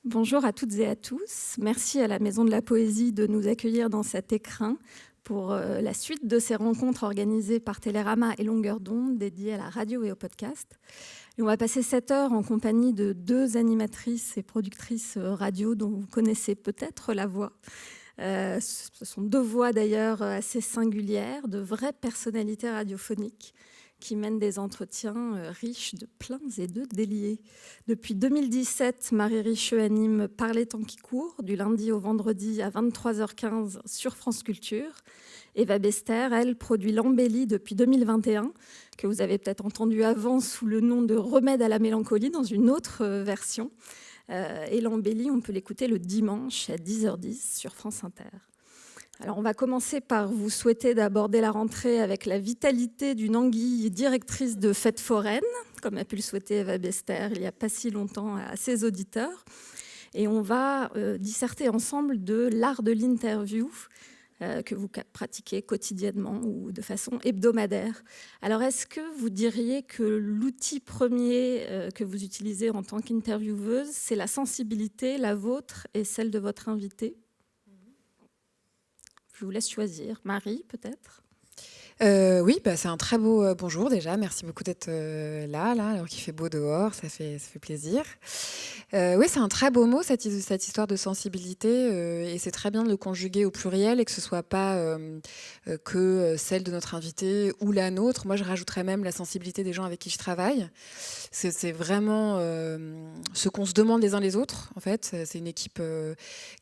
Bonjour à toutes et à tous. Merci à la Maison de la Poésie de nous accueillir dans cet écrin pour la suite de ces rencontres organisées par Télérama et Longueur d'onde dédiées à la radio et au podcast. Et on va passer 7 heures en compagnie de 2 animatrices et productrices radio dont vous connaissez peut-être la voix. Ce sont 2 voix d'ailleurs assez singulières, de vraies personnalités radiophoniques qui mènent des entretiens riches de pleins et de déliés. Depuis 2017, Marie Richeux anime Par les temps qui courent, du lundi au vendredi à 23h15 sur France Culture. Eva Bester, elle, produit l'Embellie depuis 2021, que vous avez peut-être entendu avant sous le nom de Remède à la mélancolie, dans une autre version. Et l'Embellie, on peut l'écouter le dimanche à 10h10 sur France Inter. Alors, on va commencer par vous souhaiter d'aborder la rentrée avec la vitalité d'une anguille directrice de fêtes foraines, comme a pu le souhaiter Eva Bester il n'y a pas si longtemps à ses auditeurs. Et on va disserter ensemble de l'art de l'interview que vous pratiquez quotidiennement ou de façon hebdomadaire. Alors, est-ce que vous diriez que l'outil premier que vous utilisez en tant qu'intervieweuse, c'est la sensibilité, la vôtre et celle de votre invité ? Je vous laisse choisir. Marie, peut-être ? Oui, c'est un très beau bonjour déjà. Merci beaucoup d'être là, alors qu'il fait beau dehors, ça fait plaisir. Oui, c'est un très beau mot, cette histoire de sensibilité, et c'est très bien de le conjuguer au pluriel et que ce ne soit pas que celle de notre invité ou la nôtre. Moi, je rajouterais même la sensibilité des gens avec qui je travaille. C'est vraiment ce qu'on se demande les uns les autres, en fait. C'est une équipe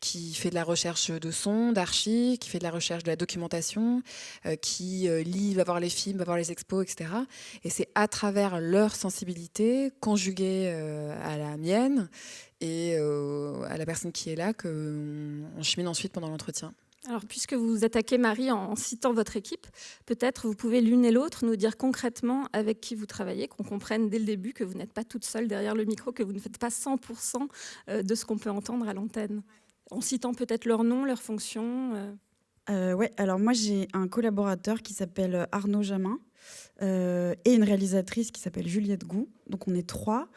qui fait de la recherche de sons, d'archives, qui fait de la recherche de la documentation, qui lit, va voir les films, va voir les expos, etc. Et c'est à travers leur sensibilité, conjuguée à la mienne et à la personne qui est là, qu'on chemine ensuite pendant l'entretien. Alors, puisque vous attaquez Marie en citant votre équipe, peut-être vous pouvez l'une et l'autre nous dire concrètement avec qui vous travaillez, qu'on comprenne dès le début que vous n'êtes pas toute seule derrière le micro, que vous ne faites pas 100% de ce qu'on peut entendre à l'antenne. En citant peut-être leur nom, leur fonction. Ouais, alors moi j'ai un collaborateur qui s'appelle Arnaud Jamin et une réalisatrice qui s'appelle Juliette Gou. Donc on est 3.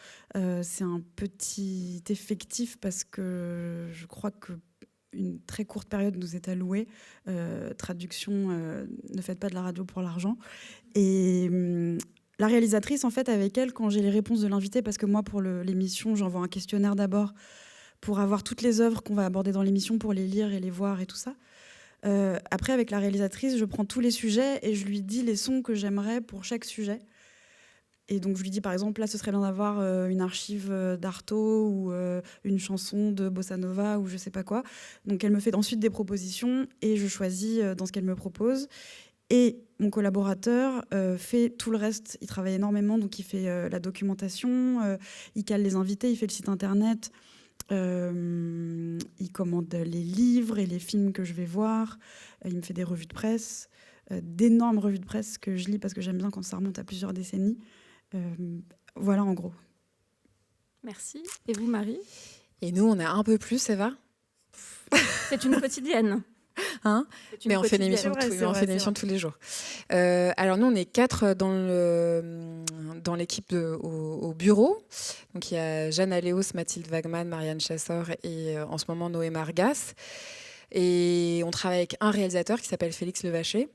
C'est un petit effectif parce que je crois qu'une très courte période nous est allouée. Traduction, ne faites pas de la radio pour l'argent. Et la réalisatrice, en fait, avec elle, quand j'ai les réponses de l'invité, parce que moi pour l'émission, j'envoie un questionnaire d'abord pour avoir toutes les œuvres qu'on va aborder dans l'émission, pour les lire et les voir et tout ça. Après, avec la réalisatrice, je prends tous les sujets et je lui dis les sons que j'aimerais pour chaque sujet. Et donc, je lui dis, par exemple, là, ce serait bien d'avoir une archive d'Artaud ou une chanson de Bossa Nova ou je sais pas quoi. Donc, elle me fait ensuite des propositions et je choisis dans ce qu'elle me propose. Et mon collaborateur fait tout le reste. Il travaille énormément, donc il fait la documentation, il cale les invités, il fait le site internet. Il commande les livres et les films que je vais voir. Il me fait des revues de presse, d'énormes revues de presse que je lis parce que j'aime bien quand ça remonte à plusieurs décennies. Voilà en gros. Merci. Et vous, Marie ? Et nous, on a un peu plus, Eva. C'est une quotidienne. Hein, mais on fait une émission tous les jours. Alors nous, on est 4 dans l'équipe au bureau. Donc il y a Jeanne Aléos, Mathilde Wagman, Marianne Chassor et en ce moment Noé Margas. Et on travaille avec un réalisateur qui s'appelle Félix Levaché.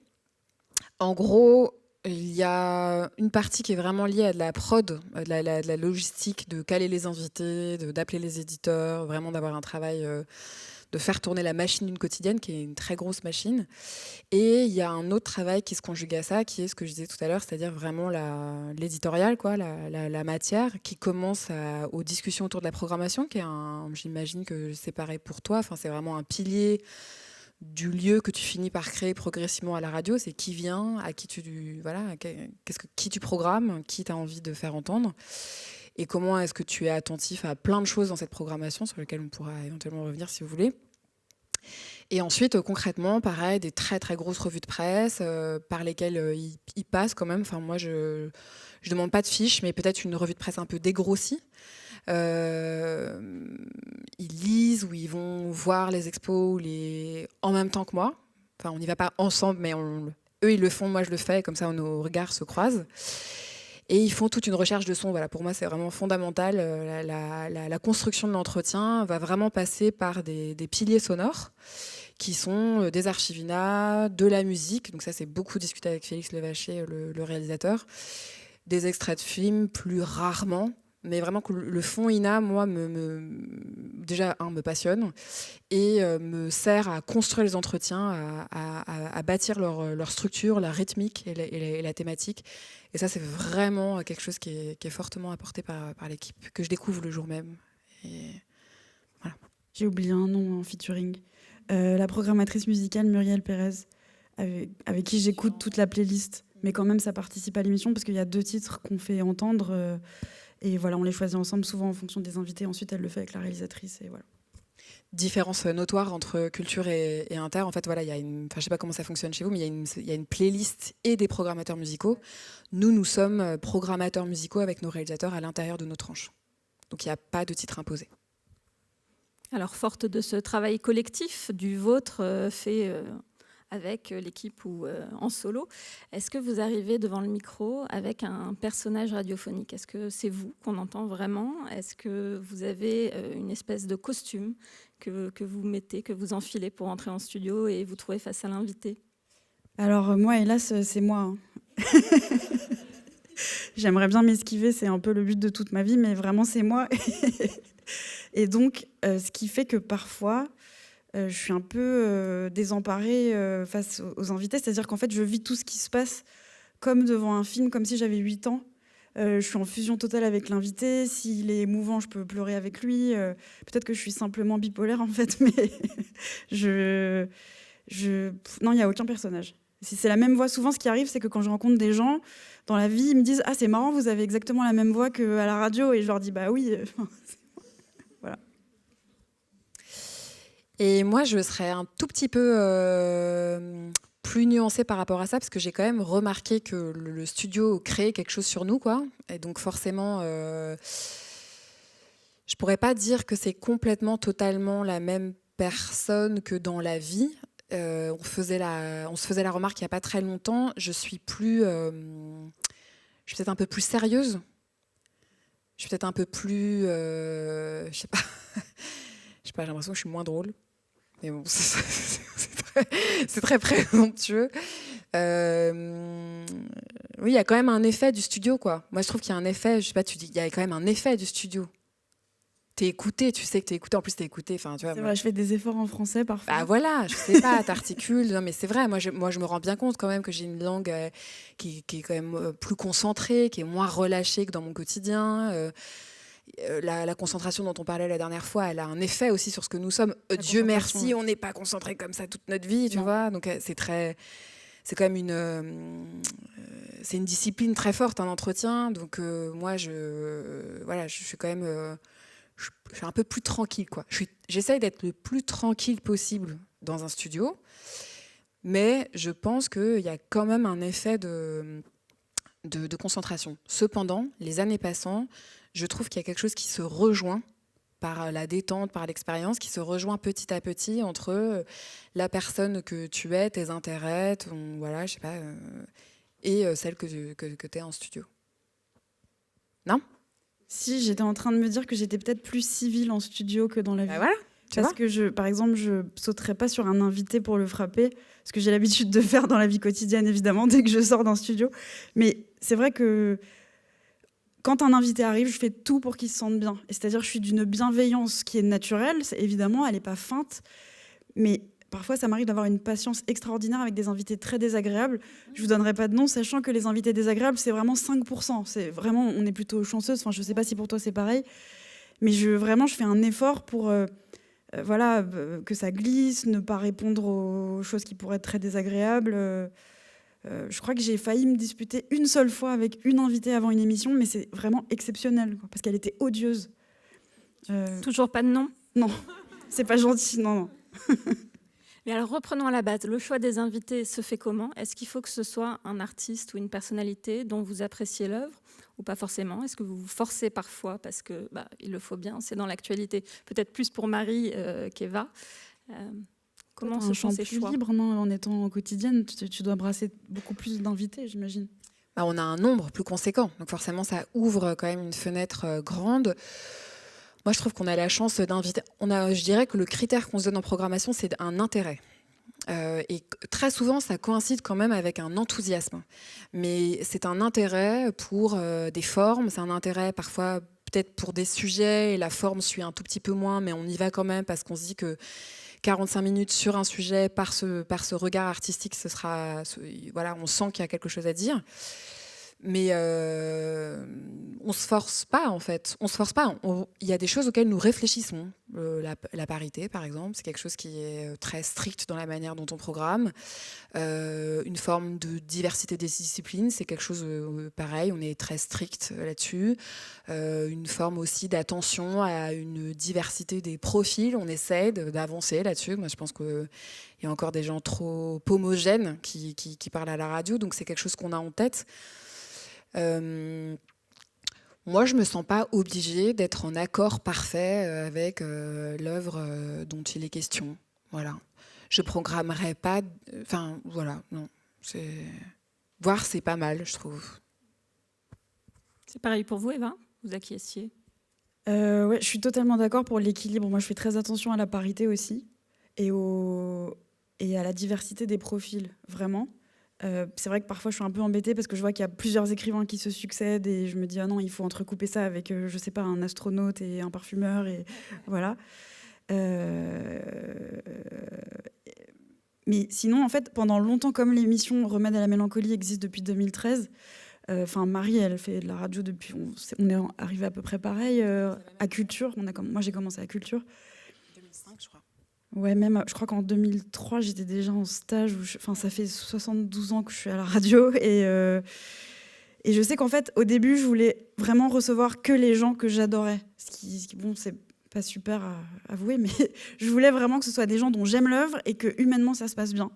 En gros, il y a une partie qui est vraiment liée à de la prod, de la logistique, de caler les invités, d'appeler les éditeurs, vraiment d'avoir un travail... de faire tourner la machine d'une quotidienne, qui est une très grosse machine. Et il y a un autre travail qui se conjugue à ça, qui est ce que je disais tout à l'heure, c'est-à-dire vraiment l'éditorial, la matière, qui commence aux discussions autour de la programmation, qui est j'imagine que c'est pareil pour toi, enfin, c'est vraiment un pilier du lieu que tu finis par créer progressivement à la radio, c'est qui vient, à qui qui tu programmes, qui tu as envie de faire entendre. Et comment est-ce que tu es attentif à plein de choses dans cette programmation, sur lesquelles on pourra éventuellement revenir si vous voulez. Et ensuite, concrètement, pareil, des très très grosses revues de presse par lesquelles ils passent quand même. Enfin, moi, je demande pas de fiches, mais peut-être une revue de presse un peu dégrossie. Ils lisent ou ils vont voir les expos en même temps que moi. Enfin, on n'y va pas ensemble, mais eux, ils le font, moi, je le fais, comme ça, nos regards se croisent. Et ils font toute une recherche de son. Voilà, pour moi, c'est vraiment fondamental. La construction de l'entretien va vraiment passer par des piliers sonores qui sont des archivina, de la musique. Donc ça, c'est beaucoup discuté avec Félix Levaché, le réalisateur. Des extraits de films, plus rarement. Mais vraiment, que le fond INA, moi, déjà, me passionne et me sert à construire les entretiens, à bâtir leur structure, la rythmique et la thématique. Et ça, c'est vraiment quelque chose qui est fortement apporté par l'équipe, que je découvre le jour même. Et voilà. J'ai oublié un nom en featuring. La programmatrice musicale Muriel Pérez, avec qui j'écoute toute la playlist. Mais quand même, ça participe à l'émission parce qu'il y a 2 titres qu'on fait entendre. Et voilà, on les choisit ensemble, souvent en fonction des invités. Ensuite, elle le fait avec la réalisatrice. Et voilà. Différence notoire entre culture et inter. En fait, voilà, je ne sais pas comment ça fonctionne chez vous, mais il y a une playlist et des programmateurs musicaux. Nous sommes programmateurs musicaux avec nos réalisateurs à l'intérieur de nos tranches. Donc, il n'y a pas de titre imposé. Alors, forte de ce travail collectif du vôtre fait avec l'équipe ou en solo, est-ce que vous arrivez devant le micro avec un personnage radiophonique? Est-ce que c'est vous qu'on entend vraiment? Est-ce que vous avez une espèce de costume que vous mettez, que vous enfilez pour entrer en studio et vous trouvez face à l'invité? Alors moi, hélas, c'est moi. J'aimerais bien m'esquiver, c'est un peu le but de toute ma vie, mais vraiment, c'est moi. Et donc, ce qui fait que parfois, je suis un peu désemparée face aux invités. C'est-à-dire qu'en fait, je vis tout ce qui se passe comme devant un film, comme si j'avais 8 ans. Je suis en fusion totale avec l'invité. S'il est émouvant, je peux pleurer avec lui. Peut-être que je suis simplement bipolaire, en fait, mais non, il n'y a aucun personnage. Si c'est la même voix, souvent, ce qui arrive, c'est que quand je rencontre des gens dans la vie, ils me disent « Ah, c'est marrant, vous avez exactement la même voix qu'à la radio ». Et je leur dis « Bah oui ». Voilà. Et moi, je serais un tout petit peu plus nuancée par rapport à ça, parce que j'ai quand même remarqué que le studio crée quelque chose sur nous, quoi. Et donc forcément, je pourrais pas dire que c'est complètement, totalement la même personne que dans la vie. On se faisait la remarque il n'y a pas très longtemps. Je suis peut-être un peu plus sérieuse. Je suis peut-être un peu plus, je sais pas, j'ai l'impression que je suis moins drôle. Mais bon, c'est très présomptueux. Oui, il y a quand même un effet du studio, quoi. Moi, je trouve qu'il y a un effet, je sais pas, tu dis, il y a quand même un effet du studio. T'es écouté, tu sais que t'es écouté, en plus t'es écouté. Enfin, tu vois, c'est vrai, je fais des efforts en français parfois. Bah voilà, je sais pas, t'articules. Non, mais c'est vrai, moi je me rends bien compte quand même que j'ai une langue qui est quand même plus concentrée, qui est moins relâchée que dans mon quotidien. La concentration dont on parlait la dernière fois, elle a un effet aussi sur ce que nous sommes. Dieu merci, on n'est pas concentré comme ça toute notre vie, tu vois. Donc c'est quand même c'est une discipline très forte, un entretien. Donc moi, je suis quand même, je suis un peu plus tranquille, quoi. J'essaye d'être le plus tranquille possible dans un studio, mais je pense qu'il y a quand même un effet de concentration. Cependant, les années passant, je trouve qu'il y a quelque chose qui se rejoint par la détente, par l'expérience, qui se rejoint petit à petit entre la personne que tu es, tes intérêts, voilà, je sais pas, et celle que tu es en studio. Non ? Si, j'étais en train de me dire que j'étais peut-être plus civile en studio que dans la vie. Bah voilà, parce que, par exemple, je sauterais pas sur un invité pour le frapper, ce que j'ai l'habitude de faire dans la vie quotidienne, évidemment, dès que je sors d'un studio. Mais c'est vrai que quand un invité arrive, je fais tout pour qu'il se sente bien. Et c'est-à-dire, je suis d'une bienveillance qui est naturelle. Évidemment, elle n'est pas feinte. Mais parfois, ça m'arrive d'avoir une patience extraordinaire avec des invités très désagréables. Je ne vous donnerai pas de nom, sachant que les invités désagréables, c'est vraiment 5%. C'est vraiment, on est plutôt chanceuse. Enfin, je ne sais pas si pour toi, c'est pareil. Mais je fais un effort pour que ça glisse, ne pas répondre aux choses qui pourraient être très désagréables. Je crois que j'ai failli me disputer une seule fois avec une invitée avant une émission, mais c'est vraiment exceptionnel, quoi, parce qu'elle était odieuse. Toujours pas de nom ? Non, c'est pas gentil, non. Mais alors reprenons à la base, le choix des invités se fait comment ? Est-ce qu'il faut que ce soit un artiste ou une personnalité dont vous appréciez l'œuvre ou pas forcément ? Est-ce que vous vous forcez parfois parce que il le faut bien, c'est dans l'actualité, peut-être plus pour Marie qu'Eva. Comment se font ces choix ? Libre, non ? En étant quotidienne, tu dois brasser beaucoup plus d'invités, j'imagine. on a un nombre plus conséquent. Donc forcément, ça ouvre quand même une fenêtre grande. Moi, je trouve qu'on a la chance d'inviter... Je dirais que le critère qu'on se donne en programmation, c'est un intérêt. Et très souvent, ça coïncide quand même avec un enthousiasme. Mais c'est un intérêt pour des formes, c'est un intérêt parfois peut-être pour des sujets, et la forme suit un tout petit peu moins, mais on y va quand même parce qu'on se dit que 45 minutes sur un sujet par ce regard artistique, voilà, on sent qu'il y a quelque chose à dire. Mais on se force pas, en fait. On se force pas. Il y a des choses auxquelles nous réfléchissons. La parité, par exemple, c'est quelque chose qui est très strict dans la manière dont on programme. Une forme de diversité des disciplines, c'est quelque chose pareil, on est très strict là-dessus. Une forme aussi d'attention à une diversité des profils, on essaie d'avancer là-dessus. Moi, je pense qu'il y a encore des gens trop homogènes qui parlent à la radio, donc c'est quelque chose qu'on a en tête. Moi, je me sens pas obligée d'être en accord parfait avec l'œuvre dont il est question. Voilà. Je programmerai pas. Enfin, voilà, non. Voir, c'est pas mal, je trouve. C'est pareil pour vous, Eva ? Vous acquiesciez ? Ouais, je suis totalement d'accord pour l'équilibre. Moi, je fais très attention à la parité aussi et à la diversité des profils, vraiment. C'est vrai que parfois je suis un peu embêtée parce que je vois qu'il y a plusieurs écrivains qui se succèdent et je me dis ah non, il faut entrecouper ça avec je sais pas, un astronaute et un parfumeur et voilà. Mais sinon, en fait, pendant longtemps, comme l'émission Remède à la mélancolie existe depuis 2013, Marie, elle fait de la radio depuis, on est arrivé à peu près pareil à Culture. Moi, j'ai commencé à Culture. 2005, je crois. Ouais, même, je crois qu'en 2003, j'étais déjà en stage. Ça fait 72 ans que je suis à la radio. Et je sais qu'en fait, au début, je voulais vraiment recevoir que les gens que j'adorais. Ce qui bon, c'est pas super à avouer, mais je voulais vraiment que ce soit des gens dont j'aime l'œuvre et que humainement, ça se passe bien.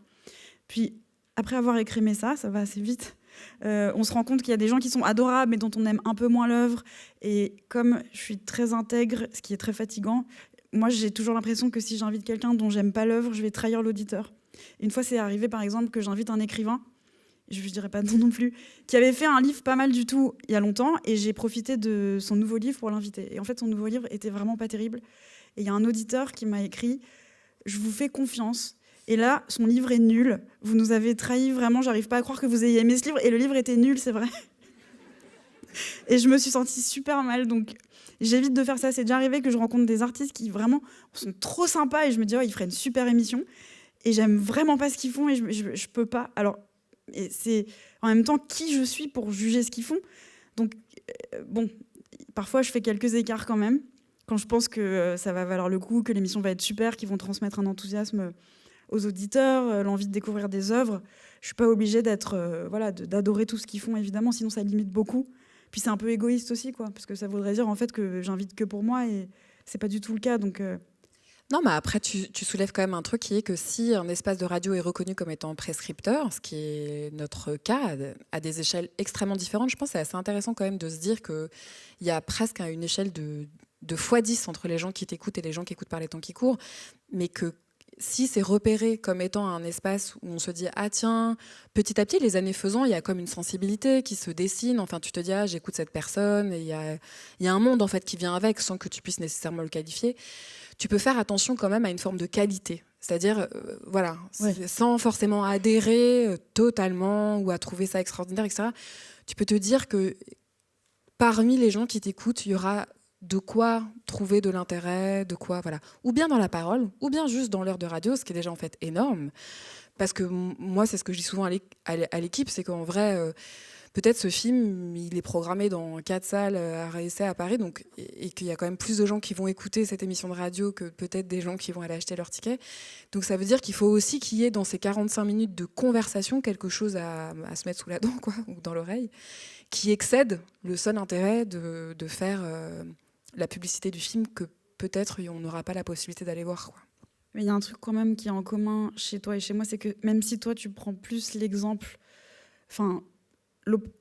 Puis, après avoir écrémé ça va assez vite. On se rend compte qu'il y a des gens qui sont adorables, mais dont on aime un peu moins l'œuvre. Et comme je suis très intègre, ce qui est très fatigant, moi, j'ai toujours l'impression que si j'invite quelqu'un dont j'aime pas l'œuvre, je vais trahir l'auditeur. Une fois, c'est arrivé, par exemple, que j'invite un écrivain, je ne dirais pas de nom non plus, qui avait fait un livre pas mal du tout il y a longtemps, et j'ai profité de son nouveau livre pour l'inviter. Et en fait, son nouveau livre était vraiment pas terrible. Et il y a un auditeur qui m'a écrit « Je vous fais confiance ». Et là, son livre est nul. Vous nous avez trahis, vraiment, j'arrive pas à croire que vous ayez aimé ce livre. Et le livre était nul, c'est vrai. Et je me suis sentie super mal, donc... J'évite de faire ça. C'est déjà arrivé que je rencontre des artistes qui vraiment sont trop sympas et je me dis, ils feraient une super émission. Et j'aime vraiment pas ce qu'ils font et je peux pas. Alors, et c'est en même temps qui je suis pour juger ce qu'ils font. Donc, bon, parfois je fais quelques écarts quand même. Quand je pense que ça va valoir le coup, que l'émission va être super, qu'ils vont transmettre un enthousiasme aux auditeurs, l'envie de découvrir des œuvres. Je suis pas obligée d'adorer tout ce qu'ils font, évidemment, sinon ça limite beaucoup. Puis c'est un peu égoïste aussi, quoi, parce que ça voudrait dire en fait que j'invite que pour moi et c'est pas du tout le cas. Donc Non, mais après tu soulèves quand même un truc qui est que si un espace de radio est reconnu comme étant prescripteur, ce qui est notre cas à des échelles extrêmement différentes, je pense que c'est assez intéressant quand même de se dire qu'il y a presque une échelle de x10 entre les gens qui t'écoutent et les gens qui écoutent par les temps qui courent, mais que si c'est repéré comme étant un espace où on se dit ah tiens, petit à petit, les années faisant, il y a comme une sensibilité qui se dessine. Enfin, tu te dis ah j'écoute cette personne et il y a un monde en fait qui vient avec sans que tu puisses nécessairement le qualifier. Tu peux faire attention quand même à une forme de qualité, c'est-à-dire sans forcément adhérer totalement ou à trouver ça extraordinaire, etc. Tu peux te dire que parmi les gens qui t'écoutent, il y aura de quoi trouver de l'intérêt, de quoi, voilà. Ou bien dans la parole, ou bien juste dans l'heure de radio, ce qui est déjà en fait énorme. Parce que moi, c'est ce que je dis souvent à l'équipe, c'est qu'en vrai, peut-être ce film, il est programmé dans 4 salles à réessayer à Paris, donc, et qu'il y a quand même plus de gens qui vont écouter cette émission de radio que peut-être des gens qui vont aller acheter leur ticket. Donc ça veut dire qu'il faut aussi qu'il y ait dans ces 45 minutes de conversation quelque chose à se mettre sous la dent, quoi, ou dans l'oreille, qui excède le seul intérêt de faire... la publicité du film que peut-être on n'aura pas la possibilité d'aller voir, quoi. Mais il y a un truc quand même qui est en commun chez toi et chez moi, c'est que même si toi tu prends plus l'exemple,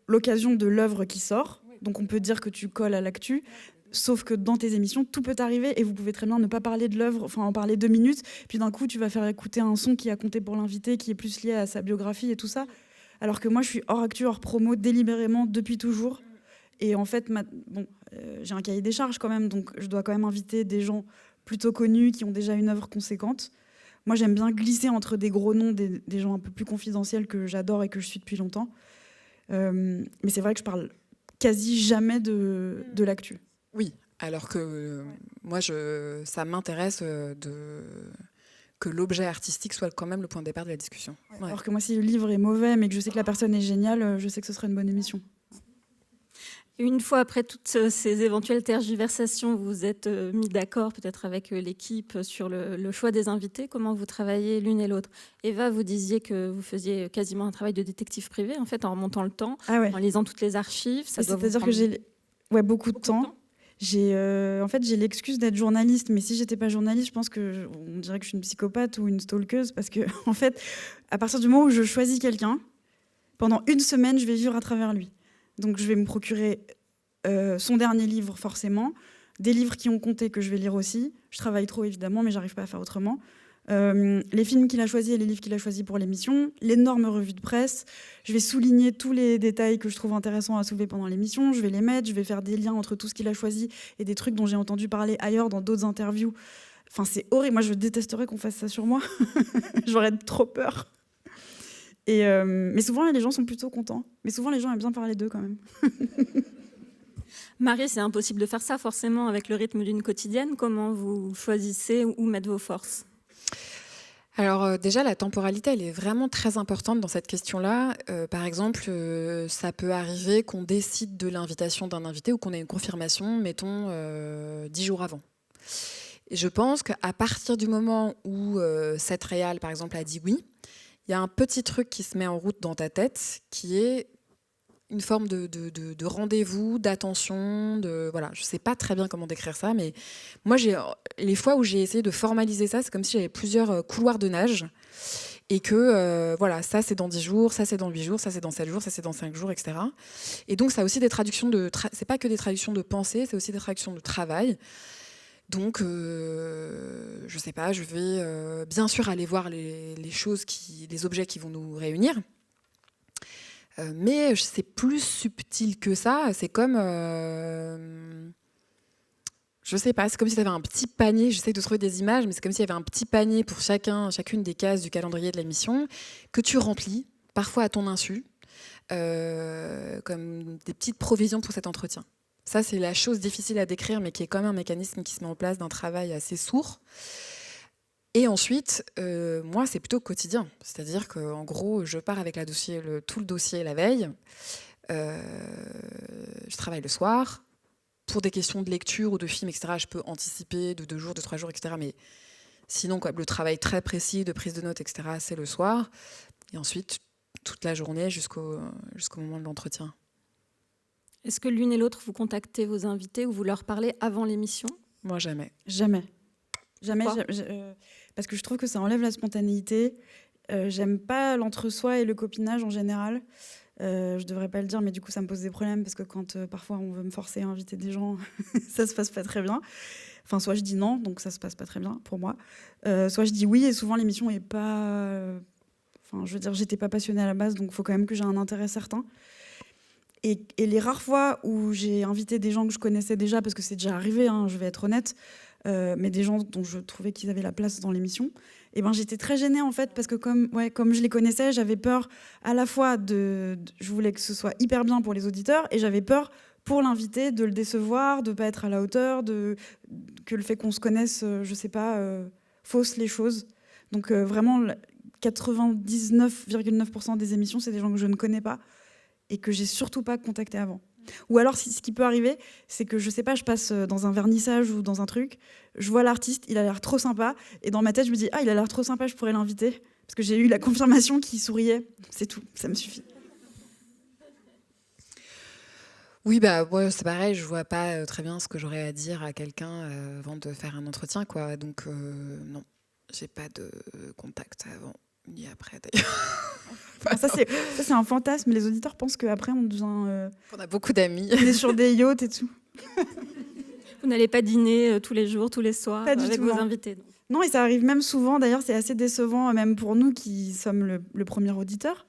l'occasion de l'œuvre qui sort, donc on peut dire que tu colles à l'actu, sauf que dans tes émissions, tout peut arriver et vous pouvez très bien ne pas parler de l'œuvre, en parler 2 minutes, puis d'un coup tu vas faire écouter un son qui a compté pour l'invité, qui est plus lié à sa biographie et tout ça. alors que moi, je suis hors actu, hors promo, délibérément, depuis toujours. Et en fait, j'ai un cahier des charges quand même, donc je dois quand même inviter des gens plutôt connus, qui ont déjà une œuvre conséquente. Moi, j'aime bien glisser entre des gros noms, des gens un peu plus confidentiels que j'adore et que je suis depuis longtemps. Mais c'est vrai que je parle quasi jamais de l'actu. Oui, alors que moi, ça m'intéresse que l'objet artistique soit quand même le point de départ de la discussion. Ouais. Alors que moi, si le livre est mauvais, mais que je sais que la personne est géniale, je sais que ce serait une bonne émission. Une fois après toutes ces éventuelles tergiversations, vous vous êtes mis d'accord peut-être avec l'équipe sur le choix des invités. Comment vous travaillez l'une et l'autre? Eva, vous disiez que vous faisiez quasiment un travail de détective privé, en fait, en remontant le temps, en lisant toutes les archives. C'est-à-dire que j'ai beaucoup de temps. En fait, j'ai l'excuse d'être journaliste, mais si j'étais pas journaliste, je pense qu'on dirait que je suis une psychopathe ou une stalkeuse, parce que en fait, à partir du moment où je choisis quelqu'un, pendant une semaine, je vais vivre à travers lui. Donc, je vais me procurer son dernier livre, forcément, des livres qui ont compté que je vais lire aussi. Je travaille trop, évidemment, mais j'arrive pas à faire autrement. Les films qu'il a choisis et les livres qu'il a choisis pour l'émission, l'énorme revue de presse. Je vais souligner tous les détails que je trouve intéressants à soulever pendant l'émission. Je vais les mettre, je vais faire des liens entre tout ce qu'il a choisi et des trucs dont j'ai entendu parler ailleurs dans d'autres interviews. Enfin, c'est horrible. Moi, je détesterais qu'on fasse ça sur moi. J'aurais trop peur. Mais souvent, les gens sont plutôt contents. Mais souvent, les gens aiment bien parler d'eux quand même. Marie, c'est impossible de faire ça forcément avec le rythme d'une quotidienne. Comment vous choisissez où mettre vos forces ? Alors déjà, la temporalité, elle est vraiment très importante dans cette question-là. Par exemple, ça peut arriver qu'on décide de l'invitation d'un invité ou qu'on ait une confirmation, mettons, 10 jours avant. Et je pense qu'à partir du moment où cette réal, par exemple, a dit oui, il y a un petit truc qui se met en route dans ta tête qui est une forme de rendez-vous, d'attention, voilà. Je ne sais pas très bien comment décrire ça, mais moi, les fois où j'ai essayé de formaliser ça, c'est comme si j'avais plusieurs couloirs de nage et que, voilà, ça c'est dans 10 jours, ça c'est dans 8 jours, ça c'est dans 7 jours, ça c'est dans 5 jours, etc. Et donc, ça a aussi des traductions c'est pas que des traductions de pensée, c'est aussi des traductions de travail. Donc, je ne sais pas, je vais bien sûr aller voir les objets qui vont nous réunir. Mais c'est plus subtil que ça. C'est comme, je sais pas, c'est comme si tu avais un petit panier. J'essaie de trouver des images, mais c'est comme s'il y avait un petit panier pour chacune des cases du calendrier de la mission que tu remplis, parfois à ton insu, comme des petites provisions pour cet entretien. Ça, c'est la chose difficile à décrire, mais qui est quand même un mécanisme qui se met en place d'un travail assez sourd. Et ensuite, moi, c'est plutôt quotidien. C'est-à-dire qu'en gros, je pars avec tout le dossier la veille. Je travaille le soir. Pour des questions de lecture ou de film, etc., je peux anticiper de 2 jours, de 3 jours, etc. Mais sinon, le travail très précis de prise de notes, etc., c'est le soir. Et ensuite, toute la journée jusqu'au moment de l'entretien. Est-ce que l'une et l'autre, vous contactez vos invités ou vous leur parlez avant l'émission ? Moi, jamais. Jamais. Parce que je trouve que ça enlève la spontanéité. J'aime pas l'entre-soi et le copinage en général. Je devrais pas le dire, mais du coup ça me pose des problèmes parce que quand parfois on veut me forcer à inviter des gens, ça se passe pas très bien. Enfin, soit je dis non, donc ça se passe pas très bien pour moi. Soit je dis oui, et souvent l'émission est pas... Enfin, je veux dire, j'étais pas passionnée à la base, donc il faut quand même que j'ai un intérêt certain. Et les rares fois où j'ai invité des gens que je connaissais déjà, parce que c'est déjà arrivé, hein, je vais être honnête, mais des gens dont je trouvais qu'ils avaient la place dans l'émission, et ben j'étais très gênée en fait, parce que comme je les connaissais, j'avais peur à la fois je voulais que ce soit hyper bien pour les auditeurs, et j'avais peur pour l'invité de le décevoir, de pas être à la hauteur, que le fait qu'on se connaisse, je sais pas, fausse les choses. Donc vraiment, 99,9% des émissions, c'est des gens que je ne connais pas et que j'ai surtout pas contacté avant. Ou alors, ce qui peut arriver, c'est que, je sais pas, je passe dans un vernissage ou dans un truc, je vois l'artiste, il a l'air trop sympa, et dans ma tête, je me dis « Ah, il a l'air trop sympa, je pourrais l'inviter », parce que j'ai eu la confirmation qu'il souriait. C'est tout, ça me suffit. Oui, moi, c'est pareil, je vois pas très bien ce que j'aurais à dire à quelqu'un avant de faire un entretien, quoi. Donc, non, j'ai pas de contact avant ni après, d'ailleurs. Ça, c'est un fantasme. Les auditeurs pensent qu'après, on devient... On a beaucoup d'amis. On est sur des yachts et tout. Vous n'allez pas dîner tous les jours, tous les soirs avec vos invités? Non, et ça arrive même souvent. D'ailleurs, c'est assez décevant, même pour nous qui sommes le premier auditeur.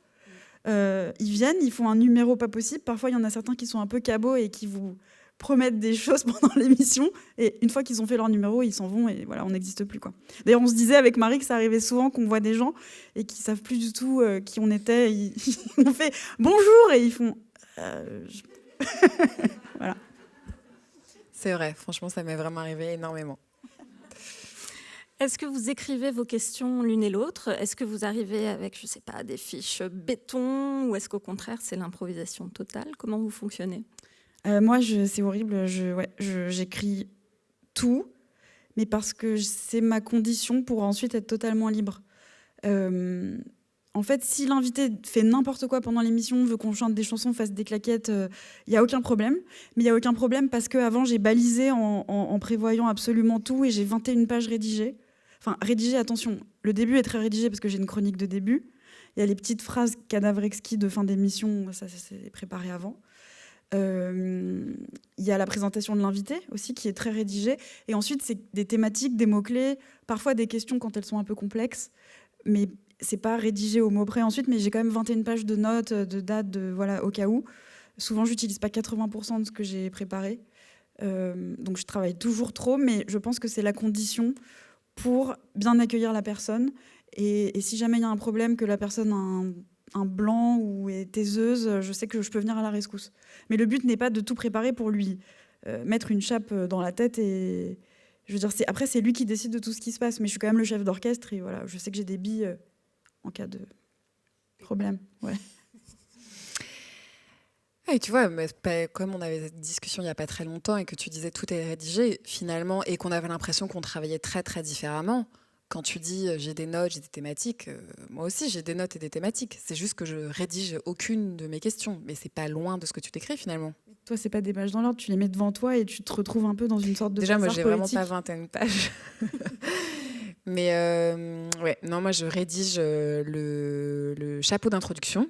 Ils viennent, ils font un numéro pas possible. Parfois, il y en a certains qui sont un peu cabots et qui vous promettent des choses pendant l'émission. Et une fois qu'ils ont fait leur numéro, ils s'en vont et voilà, on n'existe plus, quoi. D'ailleurs, on se disait avec Marie que ça arrivait souvent qu'on voit des gens et qui ne savent plus du tout qui on était. Ils ont fait « bonjour » et ils font voilà. C'est vrai, franchement, ça m'est vraiment arrivé énormément. Est-ce que vous écrivez vos questions l'une et l'autre? Est-ce que vous arrivez avec, je ne sais pas, des fiches béton? Ou est-ce qu'au contraire, c'est l'improvisation totale? Comment vous fonctionnez? Moi, c'est horrible. J'écris tout, mais parce que c'est ma condition pour ensuite être totalement libre. En fait, si l'invité fait n'importe quoi pendant l'émission, veut qu'on chante des chansons, fasse des claquettes, il n'y a aucun problème. Mais il n'y a aucun problème parce qu'avant, j'ai balisé en prévoyant absolument tout et j'ai 21 pages rédigées. Enfin, rédigées, attention, le début est très rédigé parce que j'ai une chronique de début. Il y a les petites phrases cadavres exquis de fin d'émission, ça c'est préparé avant. Il y a la présentation de l'invité aussi qui est très rédigée. Et ensuite, c'est des thématiques, des mots-clés, parfois des questions quand elles sont un peu complexes. Mais c'est pas rédigé au mot près ensuite, mais j'ai quand même 21 pages de notes, de dates, voilà, au cas où. Souvent, j'utilise pas 80% de ce que j'ai préparé. Donc, je travaille toujours trop, mais je pense que c'est la condition pour bien accueillir la personne. Et si jamais il y a un problème, que la personne a un blanc ou est taiseuse, je sais que je peux venir à la rescousse. Mais le but n'est pas de tout préparer pour lui mettre une chape dans la tête et... Je veux dire, après, c'est lui qui décide de tout ce qui se passe, mais je suis quand même le chef d'orchestre et voilà, je sais que j'ai des billes en cas de problème. Ouais. Et tu vois, comme on avait cette discussion il n'y a pas très longtemps et que tu disais tout est rédigé finalement et qu'on avait l'impression qu'on travaillait très très différemment, quand tu dis j'ai des notes, j'ai des thématiques, moi aussi j'ai des notes et des thématiques. C'est juste que je rédige aucune de mes questions, mais c'est pas loin de ce que tu décris finalement. Toi, c'est pas des pages dans l'ordre, tu les mets devant toi et tu te retrouves un peu dans une sorte de Déjà, moi, j'ai poétique. vraiment pas 21 pages. Mais ouais, non, moi, je rédige le chapeau d'introduction.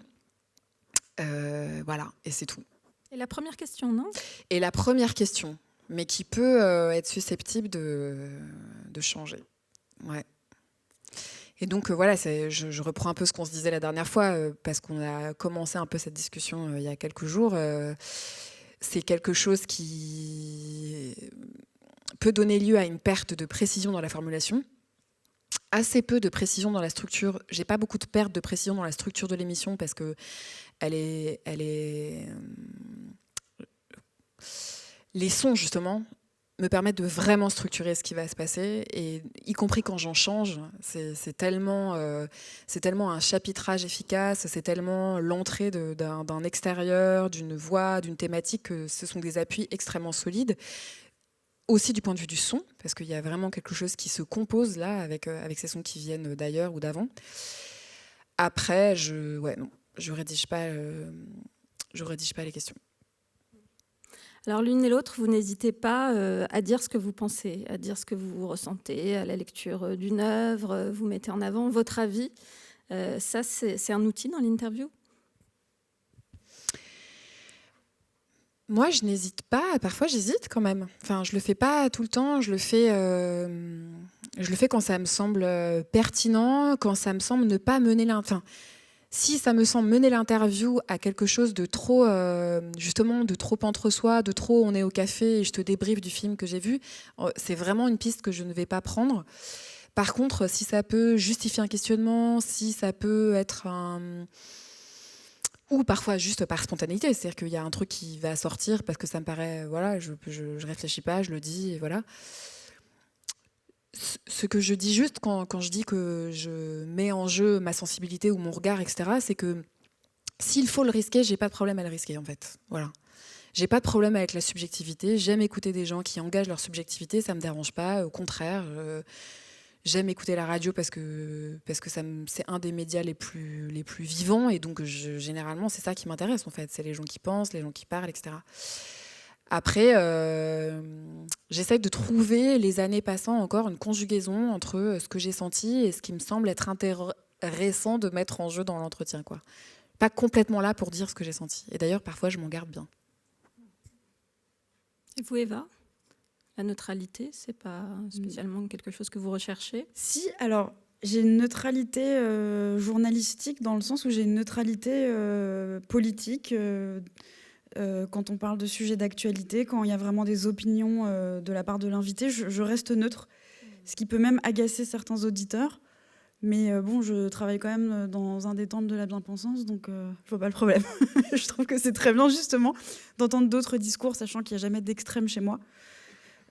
Voilà, et c'est tout. Et la première question, non? Et la première question, mais qui peut être susceptible de changer. Ouais. Et donc, voilà, je reprends un peu ce qu'on se disait la dernière fois, parce qu'on a commencé un peu cette discussion il y a quelques jours. C'est quelque chose qui peut donner lieu à une perte de précision dans la formulation, assez peu de précision dans la structure. J'ai pas beaucoup de perte de précision dans la structure de l'émission parce que les sons justement me permettent de vraiment structurer ce qui va se passer, et y compris quand j'en change, c'est tellement un chapitrage efficace, c'est tellement l'entrée d'un extérieur, d'une voix, d'une thématique, que ce sont des appuis extrêmement solides. Aussi du point de vue du son, parce qu'il y a vraiment quelque chose qui se compose là avec ces sons qui viennent d'ailleurs ou d'avant. Après, je rédige pas les questions. Alors l'une et l'autre, vous n'hésitez pas à dire ce que vous pensez, à dire ce que vous ressentez à la lecture d'une œuvre, vous mettez en avant votre avis. Ça, c'est un outil dans l'interview? Moi, je n'hésite pas. Parfois, j'hésite quand même. Enfin, je le fais pas tout le temps. Je le fais quand ça me semble pertinent, quand ça me semble ne pas mener si ça me semble mener l'interview à quelque chose de trop, justement, de trop entre-soi, de trop on est au café et je te débriefe du film que j'ai vu, c'est vraiment une piste que je ne vais pas prendre. Par contre, si ça peut justifier un questionnement, si ça peut être ou parfois juste par spontanéité, c'est-à-dire qu'il y a un truc qui va sortir parce que ça me paraît, voilà, je réfléchis pas, je le dis, et voilà. Ce que je dis juste quand je dis que je mets en jeu ma sensibilité ou mon regard, etc., c'est que s'il faut le risquer, j'ai pas de problème à le risquer, en fait. Voilà. J'ai pas de problème avec la subjectivité. J'aime écouter des gens qui engagent leur subjectivité, ça me dérange pas. Au contraire, j'aime écouter la radio parce que c'est un des médias les plus vivants, et donc généralement c'est ça qui m'intéresse en fait. C'est les gens qui pensent, les gens qui parlent, etc. Après, j'essaie de trouver, les années passant encore, une conjugaison entre ce que j'ai senti et ce qui me semble être intéressant de mettre en jeu dans l'entretien, quoi. Pas complètement là pour dire ce que j'ai senti. Et d'ailleurs, parfois, je m'en garde bien. Et vous, Eva ? La neutralité, c'est pas spécialement quelque chose que vous recherchez? Si, alors, J'ai une neutralité journalistique dans le sens où j'ai une neutralité politique quand on parle de sujets d'actualité, quand il y a vraiment des opinions de la part de l'invité, je reste neutre, ce qui peut même agacer certains auditeurs. Mais bon, je travaille quand même dans un des temples de la bien-pensance, donc je vois pas le problème. Je trouve que c'est très bien, justement, d'entendre d'autres discours, sachant qu'il n'y a jamais d'extrême chez moi.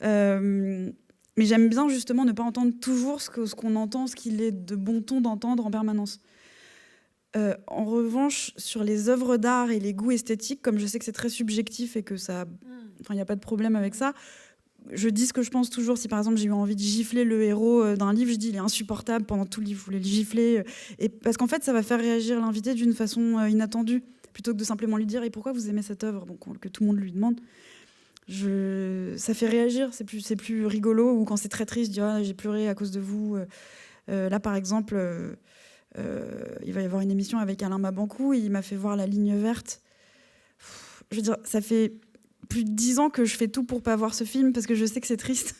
Mais j'aime bien, justement, ne pas entendre toujours ce qu'on entend, ce qu'il est de bon ton d'entendre en permanence. En revanche, sur les œuvres d'art et les goûts esthétiques, comme je sais que c'est très subjectif et que ça, il n'y a pas de problème avec ça, je dis ce que je pense toujours. Si par exemple j'ai eu envie de gifler le héros d'un livre, je dis il est insupportable, pendant tout le livre je voulais le gifler, et parce qu'en fait ça va faire réagir l'invité d'une façon inattendue, plutôt que de simplement lui dire et pourquoi vous aimez cette œuvre, donc que tout le monde lui demande. Ça fait réagir, c'est plus rigolo, ou quand c'est très triste, dire j'ai pleuré à cause de vous. Là par exemple il va y avoir une émission avec Alain Mabanckou et il m'a fait voir La Ligne verte. Je veux dire, ça fait plus de 10 ans que je fais tout pour pas voir ce film parce que je sais que c'est triste.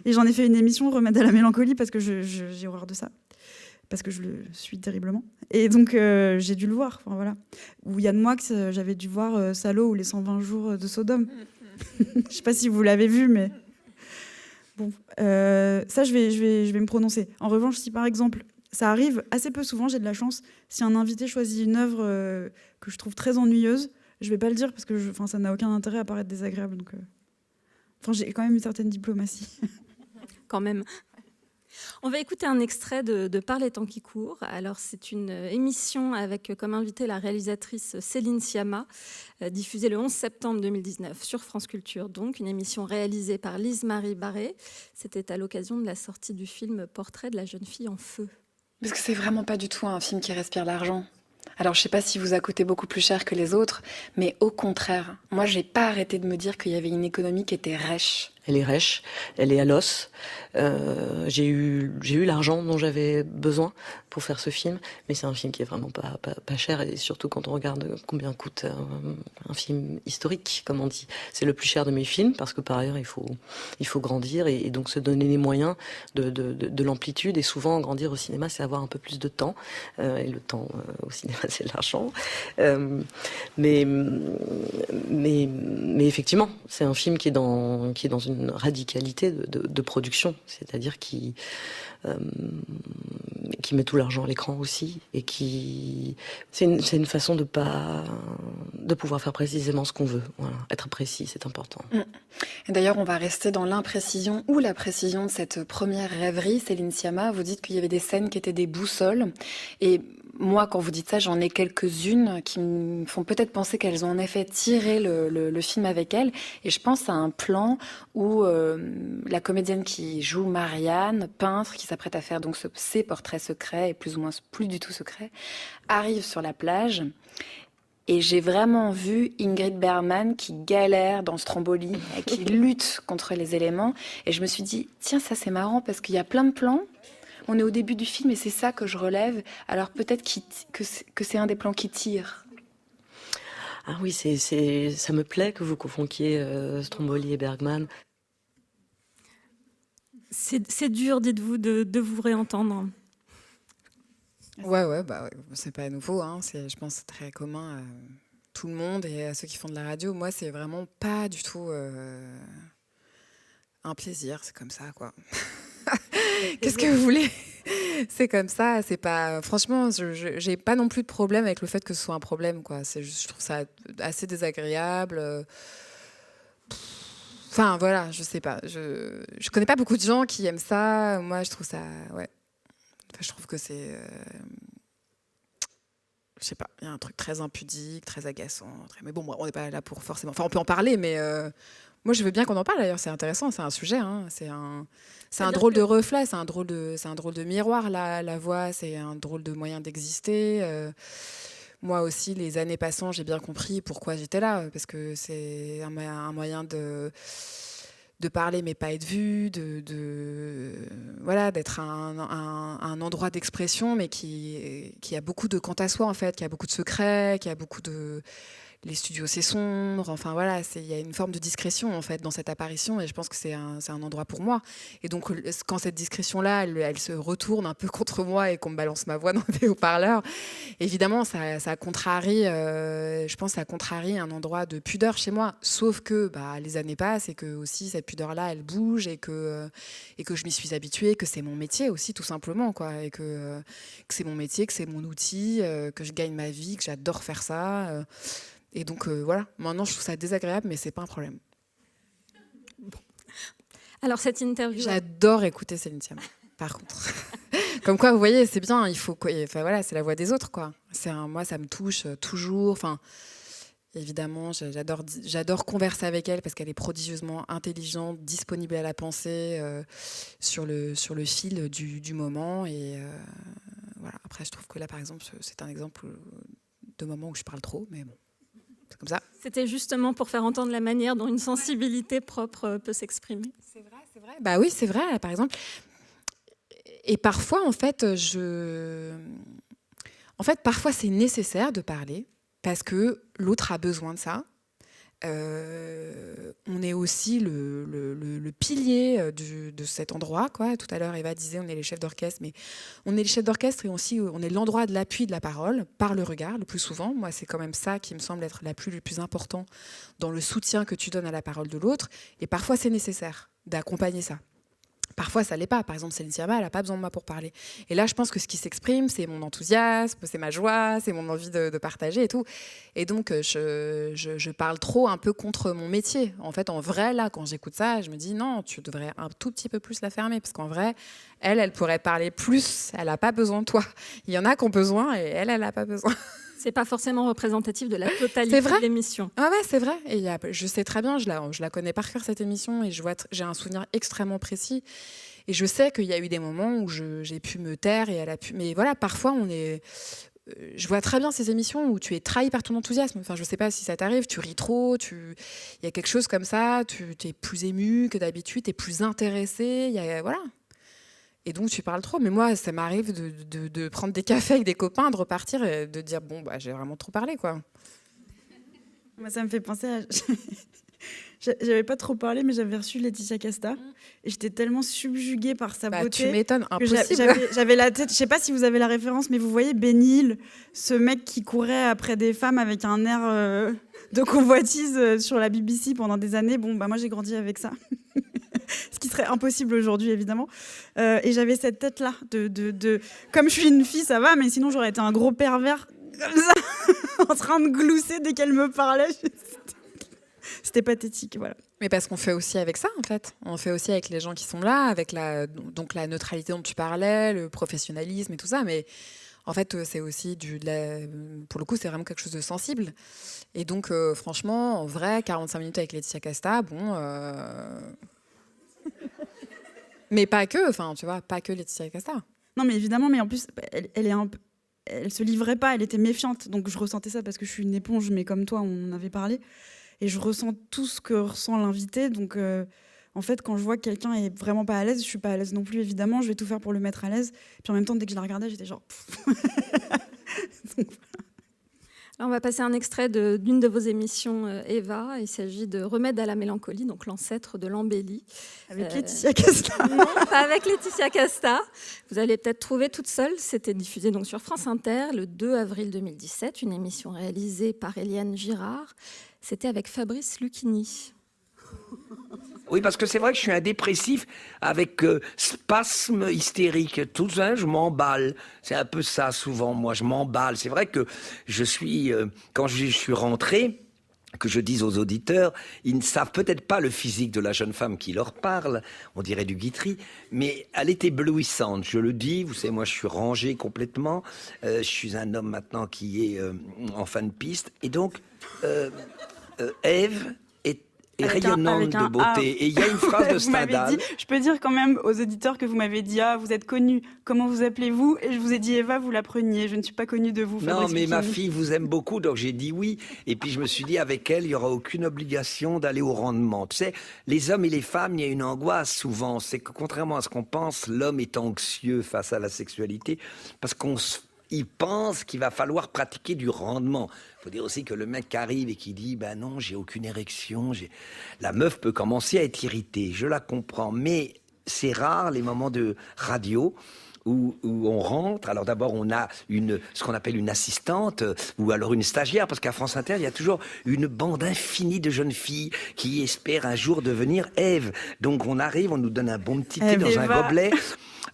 Et j'en ai fait une émission, Remède à la mélancolie, parce que j'ai horreur de ça. Parce que je le suis terriblement. Et donc, j'ai dû le voir. Enfin, voilà. Ou Yann Moix, j'avais dû voir Salaud ou Les 120 jours de Sodome. Je sais pas si vous l'avez vu, mais... Bon, ça, je vais me prononcer. En revanche, si par exemple, ça arrive assez peu souvent, j'ai de la chance, si un invité choisit une œuvre que je trouve très ennuyeuse, je vais pas le dire parce que ça n'a aucun intérêt à paraître désagréable. Donc, j'ai quand même une certaine diplomatie. Quand même. On va écouter un extrait de Par les temps qui courent. Alors, c'est une émission avec comme invitée la réalisatrice Céline Sciamma, diffusée le 11 septembre 2019 sur France Culture. Donc, une émission réalisée par Lise-Marie Barré. C'était à l'occasion de la sortie du film Portrait de la jeune fille en feu. Parce que c'est vraiment pas du tout un film qui respire l'argent. Alors, je sais pas si vous a coûté beaucoup plus cher que les autres, mais au contraire, moi, j'ai pas arrêté de me dire qu'il y avait une économie qui était rêche. Elle est rêche, elle est à l'os. J'ai eu l'argent dont j'avais besoin pour faire ce film, mais c'est un film qui est vraiment pas cher, et surtout quand on regarde combien coûte un film historique, comme on dit. C'est le plus cher de mes films, parce que par ailleurs, il faut grandir et donc se donner les moyens de l'amplitude. Et souvent, grandir au cinéma, c'est avoir un peu plus de temps. Et le temps au cinéma, c'est de l'argent. Mais effectivement, c'est un film qui est dans une radicalité de production, c'est-à-dire qui met tout l'argent à l'écran aussi, et c'est une façon de pouvoir faire précisément ce qu'on veut. Voilà. Être précis, c'est important. Et d'ailleurs, on va rester dans l'imprécision ou la précision de cette première rêverie. Céline Sciamma, vous dites qu'il y avait des scènes qui étaient des boussoles, et moi, quand vous dites ça, j'en ai quelques-unes qui me font peut-être penser qu'elles ont en effet tiré le film avec elles. Et je pense à un plan où la comédienne qui joue Marianne, peintre, qui s'apprête à faire donc ses portraits secrets, et plus ou moins plus du tout secrets, arrive sur la plage. Et j'ai vraiment vu Ingrid Bergman qui galère dans Stromboli, et qui lutte contre les éléments. Et je me suis dit, tiens, ça c'est marrant parce qu'il y a plein de plans. On est au début du film et c'est ça que je relève. Alors peut-être que c'est un des plans qui tire. Ah oui, ça me plaît que vous confondiez Stromboli et Bergman. C'est dur, dites-vous, de vous réentendre. Ouais, c'est pas nouveau. Hein. Je pense que c'est très commun à tout le monde et à ceux qui font de la radio. Moi, c'est vraiment pas du tout un plaisir. C'est comme ça, quoi. Qu'est-ce que vous voulez ? C'est comme ça. C'est pas. Franchement, j'ai pas non plus de problème avec le fait que ce soit un problème, quoi. Je trouve ça assez désagréable. Enfin, voilà, je sais pas. Je connais pas beaucoup de gens qui aiment ça. Moi, je trouve ça. Ouais. Enfin, je trouve que c'est. Je sais pas. Il y a un truc très impudique, très agaçant. Mais bon, on n'est pas là pour forcément. Enfin, on peut en parler, mais. Moi, je veux bien qu'on en parle, d'ailleurs, c'est intéressant, c'est un sujet, hein. C'est un drôle de reflet, c'est un drôle de miroir, la voix, c'est un drôle de moyen d'exister. Moi aussi, les années passant, j'ai bien compris pourquoi j'étais là, parce que c'est un moyen de parler mais pas être vu, voilà, d'être un endroit d'expression, mais qui a beaucoup de quant à soi, en fait, qui a beaucoup de secrets, qui a beaucoup de les studios c'est sombre, enfin voilà, il y a une forme de discrétion en fait dans cette apparition et je pense que c'est un endroit pour moi. Et donc quand cette discrétion-là, elle se retourne un peu contre moi et qu'on me balance ma voix dans des haut-parleurs, évidemment ça contrarie, je pense que ça contrarie un endroit de pudeur chez moi. Sauf que les années passent et que aussi cette pudeur-là, elle bouge et que je m'y suis habituée, que c'est mon métier aussi tout simplement, quoi, et que c'est mon métier, que c'est mon outil, que je gagne ma vie, que j'adore faire ça. Et donc voilà, maintenant je trouve ça désagréable, mais c'est pas un problème. Bon. Alors cette interview... J'adore écouter Céline Sciamma, par contre. Comme quoi, vous voyez, c'est bien, il faut quoi. Enfin voilà, c'est la voix des autres, quoi. Moi, ça me touche toujours. Enfin, évidemment, j'adore converser avec elle parce qu'elle est prodigieusement intelligente, disponible à la pensée, sur le fil du moment. Et voilà. Après, je trouve que là, par exemple, c'est un exemple de moment où je parle trop, mais bon. C'est comme ça. C'était justement pour faire entendre la manière dont une sensibilité propre peut s'exprimer. C'est vrai. Bah oui, c'est vrai, par exemple. Et parfois, en fait, parfois, c'est nécessaire de parler parce que l'autre a besoin de ça. On est aussi le pilier de cet endroit, quoi. Tout à l'heure, Eva disait on est les chefs d'orchestre, mais on est les chefs d'orchestre et aussi on est l'endroit de l'appui de la parole par le regard le plus souvent. Moi, c'est quand même ça qui me semble être le plus important dans le soutien que tu donnes à la parole de l'autre. Et parfois, c'est nécessaire d'accompagner ça. Parfois, ça ne l'est pas. Par exemple, Céline Sciamma, elle n'a pas besoin de moi pour parler. Et là, je pense que ce qui s'exprime, c'est mon enthousiasme, c'est ma joie, c'est mon envie de partager et tout. Et donc, je parle trop un peu contre mon métier. En fait, en vrai, là, quand j'écoute ça, je me dis non, tu devrais un tout petit peu plus la fermer. Parce qu'en vrai, elle pourrait parler plus. Elle n'a pas besoin de toi. Il y en a qui ont besoin et elle n'a pas besoin. C'est pas forcément représentatif de la totalité de l'émission. Ah ouais, c'est vrai. Et je sais très bien, je la connais par cœur cette émission et j'ai un souvenir extrêmement précis. Et je sais qu'il y a eu des moments où j'ai pu me taire et elle a pu. Mais voilà, parfois je vois très bien ces émissions où tu es trahi par ton enthousiasme. Enfin, je sais pas si ça t'arrive, tu ris trop, il y a quelque chose comme ça, tu es plus ému que d'habitude, tu es plus intéressé. Voilà. Et donc, tu parles trop. Mais moi, ça m'arrive de prendre des cafés avec des copains, de repartir et de dire bon, j'ai vraiment trop parlé, quoi. Moi, ça me fait penser à... J'avais pas trop parlé, mais j'avais reçu Laetitia Casta. Et j'étais tellement subjuguée par sa beauté. Tu m'étonnes, impossible. J'avais la tête... Je sais pas si vous avez la référence, mais vous voyez Ben Hill, ce mec qui courait après des femmes avec un air de convoitise sur la BBC pendant des années. Bon, moi, j'ai grandi avec ça. Ce qui serait impossible aujourd'hui, évidemment. Et j'avais cette tête-là. Comme je suis une fille, ça va, mais sinon, j'aurais été un gros pervers comme ça, en train de glousser dès qu'elle me parlait. C'était pathétique, voilà. Mais parce qu'on fait aussi avec ça, en fait. On fait aussi avec les gens qui sont là, avec la neutralité dont tu parlais, le professionnalisme et tout ça. Mais en fait, c'est aussi pour le coup, c'est vraiment quelque chose de sensible. Et donc, franchement, en vrai, 45 minutes avec Laetitia Casta, mais pas que, enfin, tu vois, pas que Laetitia Casta. Non, mais évidemment, mais en plus, elle se livrait pas, elle était méfiante. Donc, je ressentais ça parce que je suis une éponge, mais comme toi, on en avait parlé. Et je ressens tout ce que ressent l'invité. Donc, en fait, quand je vois que quelqu'un est vraiment pas à l'aise, je suis pas à l'aise non plus, évidemment. Je vais tout faire pour le mettre à l'aise. Puis en même temps, dès que je la regardais, j'étais genre... Donc, voilà. Alors, on va passer un extrait d'une de vos émissions, Eva. Il s'agit de Remède à la mélancolie, donc l'ancêtre de l'embellie. Avec Laetitia Casta. Non, pas avec Laetitia Casta. Vous allez peut-être trouver toute seule. C'était diffusé donc sur France Inter le 2 avril 2017, une émission réalisée par Éliane Girard. C'était avec Fabrice Lucchini. Oui, parce que c'est vrai que je suis un dépressif avec spasme hystérique. Tout ça, je m'emballe. C'est un peu ça, souvent, moi, je m'emballe. C'est vrai que je suis... quand je suis rentré, que je dise aux auditeurs, ils ne savent peut-être pas le physique de la jeune femme qui leur parle, on dirait du Guitry, mais elle est éblouissante, je le dis. Vous savez, moi, je suis rangé complètement. Je suis un homme maintenant qui est en fin de piste. Et donc, Ève est rayonnante de beauté. Et il y a une phrase de Stendhal. Je peux dire quand même aux auditeurs que vous m'avez dit vous êtes connue, comment vous appelez-vous? Et je vous ai dit Eva, vous la preniez. Je ne suis pas connue de vous. Non, mais ma fille vous aime beaucoup, donc j'ai dit oui. Et puis je me suis dit, avec elle, il n'y aura aucune obligation d'aller au rendement. Tu sais, les hommes et les femmes, il y a une angoisse souvent. C'est que contrairement à ce qu'on pense, l'homme est anxieux face à la sexualité parce qu'on il pense qu'il va falloir pratiquer du rendement. Il faut dire aussi que le mec qui arrive et qui dit « ben non, j'ai aucune érection », la meuf peut commencer à être irritée, je la comprends, mais c'est rare les moments de radio où on rentre. Alors d'abord, on a ce qu'on appelle une assistante ou alors une stagiaire, parce qu'à France Inter, il y a toujours une bande infinie de jeunes filles qui espèrent un jour devenir Ève. Donc on arrive, on nous donne un bon petit thé dans un gobelet.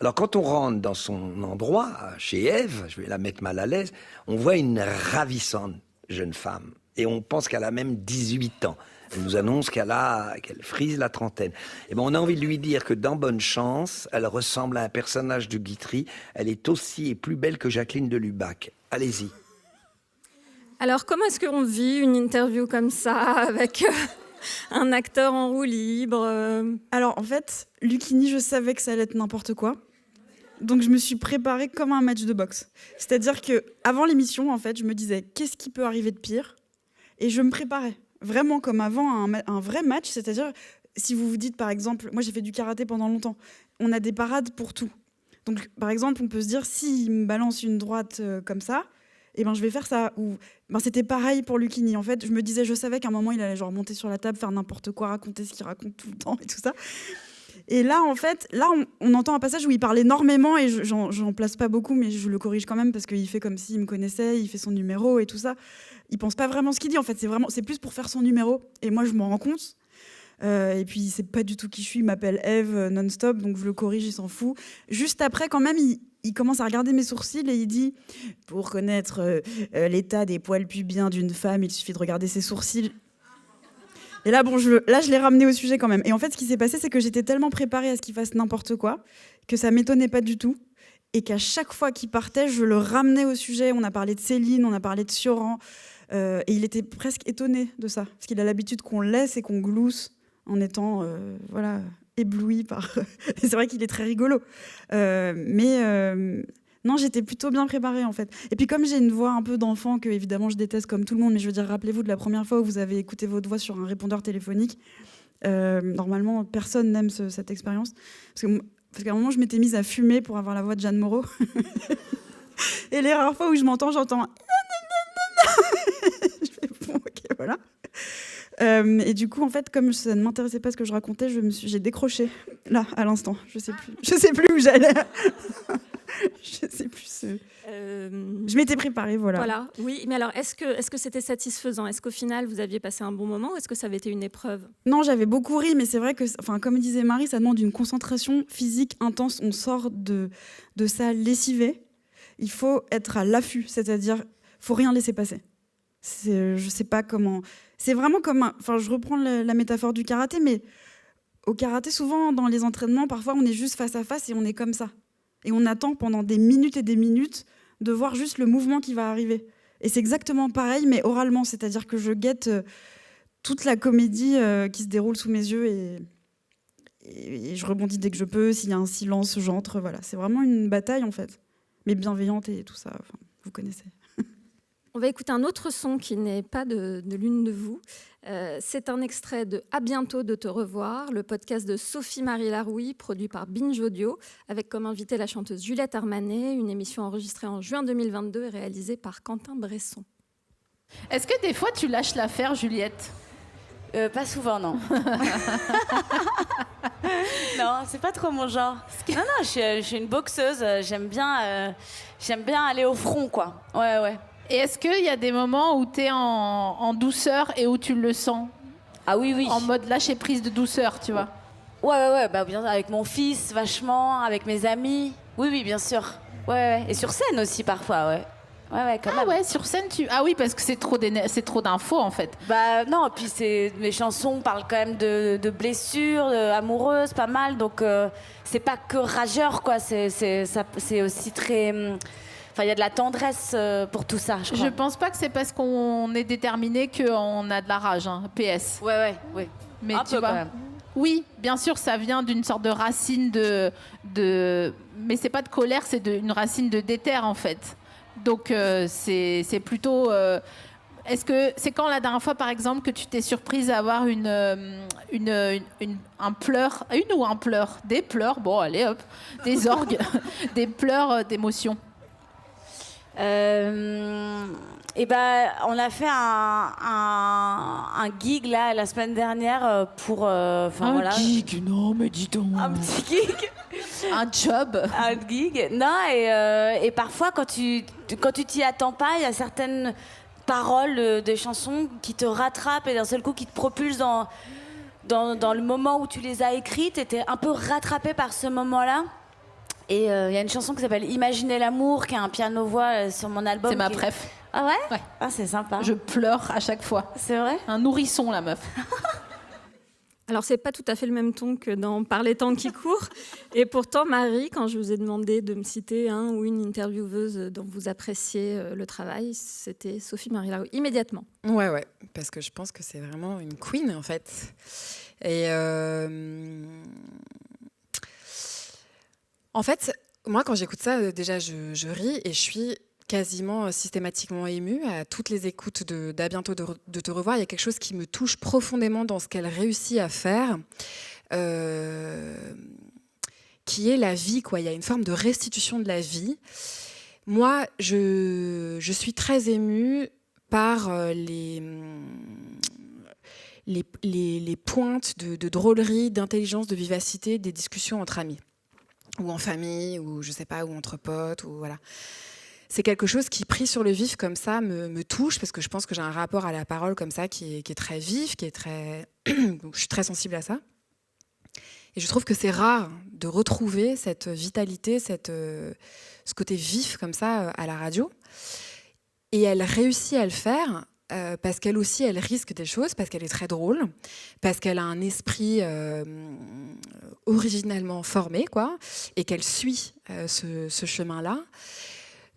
Alors quand on rentre dans son endroit, chez Ève, je vais la mettre mal à l'aise, on voit une ravissante jeune femme. Et on pense qu'elle a même 18 ans. Elle nous annonce qu'elle frise la trentaine. Et ben, on a envie de lui dire que dans Bonne Chance, elle ressemble à un personnage de Guitry. Elle est aussi et plus belle que Jacqueline de Lubac. Allez-y. Alors, comment est-ce qu'on vit une interview comme ça, avec un acteur en roue libre Alors, en fait, Lucchini, je savais que ça allait être n'importe quoi. Donc, je me suis préparée comme un match de boxe. C'est-à-dire qu'avant l'émission, en fait, je me disais, qu'est-ce qui peut arriver de pire ? Et je me préparais. Vraiment comme avant un vrai match, c'est-à-dire si vous vous dites par exemple, moi j'ai fait du karaté pendant longtemps, on a des parades pour tout. Donc par exemple on peut se dire s'il me balance une droite comme ça, et ben je vais faire ça. Ou c'était pareil pour Lucchini. En fait je me disais, je savais qu'à un moment il allait genre monter sur la table, faire n'importe quoi, raconter ce qu'il raconte tout le temps et tout ça. Et là en fait, on entend un passage où il parle énormément et j'en place pas beaucoup, mais je le corrige quand même parce qu'il fait comme s'il me connaissait, il fait son numéro et tout ça. Il pense pas vraiment ce qu'il dit, en fait, c'est plus pour faire son numéro. Et moi, je m'en rends compte. Et puis, il sait pas du tout qui je suis. Il m'appelle Ève non-stop, donc je le corrige, il s'en fout. Juste après, quand même, il commence à regarder mes sourcils et il dit « Pour connaître l'état des poils pubiens d'une femme, il suffit de regarder ses sourcils. » Et là, je l'ai ramené au sujet quand même. Et en fait, ce qui s'est passé, c'est que j'étais tellement préparée à ce qu'il fasse n'importe quoi que ça m'étonnait pas du tout. Et qu'à chaque fois qu'il partait, je le ramenais au sujet. On a parlé de Céline, on a parlé de Sioran. Et il était presque étonné de ça, parce qu'il a l'habitude qu'on laisse et qu'on glousse en étant ébloui par... C'est vrai qu'il est très rigolo. Non, j'étais plutôt bien préparée, en fait. Et puis comme j'ai une voix un peu d'enfant, que évidemment je déteste comme tout le monde, mais je veux dire, rappelez-vous de la première fois où vous avez écouté votre voix sur un répondeur téléphonique. Normalement, personne n'aime cette expérience. Parce qu'à un moment, je m'étais mise à fumer pour avoir la voix de Jeanne Moreau. Et les rares fois où j'entends... Je fais bon, ok, voilà. Et du coup, en fait, comme ça ne m'intéressait pas ce que je racontais, j'ai décroché là, à l'instant. Je sais plus où j'allais. Je sais plus. Je m'étais préparée, voilà. Voilà. Oui, mais alors, est-ce que c'était satisfaisant ? Est-ce qu'au final, vous aviez passé un bon moment ou est-ce que ça avait été une épreuve ? Non, j'avais beaucoup ri, mais c'est vrai que, comme disait Marie, ça demande une concentration physique intense. On sort de ça lessivé. Il faut être à l'affût, c'est-à-dire, faut rien laisser passer. Je sais pas comment. C'est vraiment comme je reprends la métaphore du karaté, mais au karaté, souvent dans les entraînements, parfois on est juste face à face et on est comme ça. Et on attend pendant des minutes et des minutes de voir juste le mouvement qui va arriver. Et c'est exactement pareil, mais oralement, c'est-à-dire que je guette toute la comédie qui se déroule sous mes yeux et je rebondis dès que je peux. S'il y a un silence, j'entre. Voilà, c'est vraiment une bataille en fait, mais bienveillante et tout ça. Vous connaissez. On va écouter un autre son qui n'est pas de l'une de vous. C'est un extrait de « À bientôt de te revoir », le podcast de Sophie-Marie Larouille, produit par Binge Audio, avec comme invitée la chanteuse Juliette Armanet, une émission enregistrée en juin 2022 et réalisée par Quentin Bresson. Est-ce que des fois tu lâches l'affaire, Juliette ? Pas souvent, non. Non, c'est pas trop mon genre. Non, je suis une boxeuse, j'aime bien aller au front, quoi. Ouais. Et est-ce qu'il y a des moments où tu es en douceur et où tu le sens ? Ah oui. En mode lâcher prise de douceur, tu vois ? Ouais, bah, bien sûr, avec mon fils, vachement, avec mes amis. Oui, bien sûr. Ouais. Et sur scène aussi, parfois, ouais. Ouais, quand même. Ah ouais, sur scène, Ah oui, parce que c'est trop d'infos, en fait. Bah non, puis mes chansons parlent quand même de blessures, amoureuses, pas mal. Donc, c'est pas que rageur, quoi. C'est aussi très... Enfin, il y a de la tendresse pour tout ça, je crois. Je pense pas que c'est parce qu'on est déterminé qu'on a de la rage, hein. PS. Ouais. Mais un tu peu vois, quand même. Oui, bien sûr, ça vient d'une sorte de racine mais c'est pas de colère, c'est une racine de déter, en fait. Donc, c'est plutôt... Est-ce que c'est quand la dernière fois, par exemple, que tu t'es surprise à avoir un pleur, des pleurs, bon, allez hop, des orgues, des pleurs d'émotion? Et ben, on a fait un gig là la semaine dernière pour. Un gig, non, mais dis donc. Un petit gig. Un job. Un gig. Non, et parfois, quand tu t'y attends pas, il y a certaines paroles des chansons qui te rattrapent et d'un seul coup qui te propulsent dans le moment où tu les as écrites. T'étais un peu rattrapé par ce moment-là. Et il y a une chanson qui s'appelle Imaginez l'amour, qui a un piano-voix sur mon album. C'est ma préf. Ah ouais? Ouais. Ah, c'est sympa. Je pleure à chaque fois. C'est vrai? Un nourrisson, la meuf. Alors, c'est pas tout à fait le même ton que dans Par les temps qui courent. Et pourtant, Marie, quand je vous ai demandé de me citer un ou une intervieweuse dont vous appréciez le travail, c'était Sophie Marie Laroui, immédiatement. Ouais, parce que je pense que c'est vraiment une queen, en fait. Et en fait, moi, quand j'écoute ça, déjà, je ris et je suis quasiment systématiquement émue à toutes les écoutes d'À bientôt de te revoir. Il y a quelque chose qui me touche profondément dans ce qu'elle réussit à faire, qui est la vie, quoi. Il y a une forme de restitution de la vie. Moi, je suis très émue par les pointes de drôlerie, d'intelligence, de vivacité des discussions entre amis, ou en famille, ou je sais pas, ou entre potes, ou voilà. C'est quelque chose qui, pris sur le vif comme ça, me touche, parce que je pense que j'ai un rapport à la parole comme ça qui est très vif, qui est très... Donc, je suis très sensible à ça. Et je trouve que c'est rare de retrouver cette vitalité, ce côté vif comme ça à la radio. Et elle réussit à le faire parce qu'elle aussi, elle risque des choses, parce qu'elle est très drôle, parce qu'elle a un esprit originalement formé, quoi, et qu'elle suit ce chemin-là.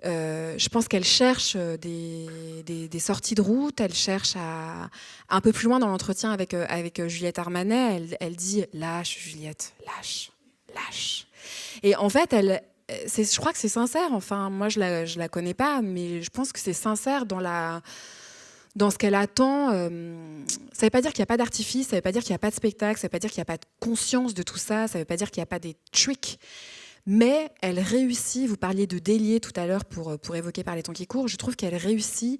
Je pense qu'elle cherche des sorties de route, elle cherche un peu plus loin dans l'entretien avec Juliette Armanet, elle dit « Lâche, Juliette, lâche, lâche ». Et en fait, je crois que c'est sincère, enfin, moi je la connais pas, mais je pense que c'est sincère dans ce qu'elle attend. Ça ne veut pas dire qu'il n'y a pas d'artifice, ça ne veut pas dire qu'il n'y a pas de spectacle, ça ne veut pas dire qu'il n'y a pas de conscience de tout ça, ça ne veut pas dire qu'il n'y a pas des tricks. Mais elle réussit, vous parliez de délier tout à l'heure pour évoquer Par les temps qui courent, je trouve qu'elle réussit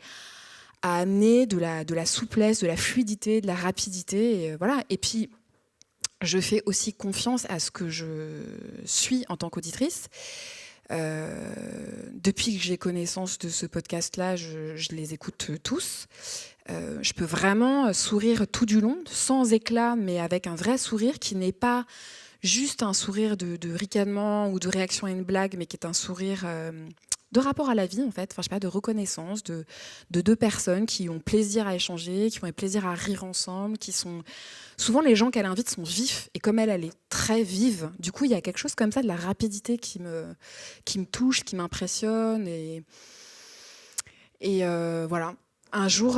à amener de la souplesse, de la fluidité, de la rapidité. Et voilà. Et puis, je fais aussi confiance à ce que je suis en tant qu'auditrice. Depuis que j'ai connaissance de ce podcast-là, je les écoute tous. Je peux vraiment sourire tout du long, sans éclat, mais avec un vrai sourire qui n'est pas juste un sourire de ricanement ou de réaction à une blague, mais qui est un sourire de rapport à la vie, en fait, enfin, je sais pas, de reconnaissance de deux personnes qui ont plaisir à échanger, qui ont plaisir à rire ensemble, qui sont... Souvent, les gens qu'elle invite sont vifs, et comme elle est très vive, du coup, il y a quelque chose comme ça, de la rapidité qui me touche, qui m'impressionne, et voilà. Un jour...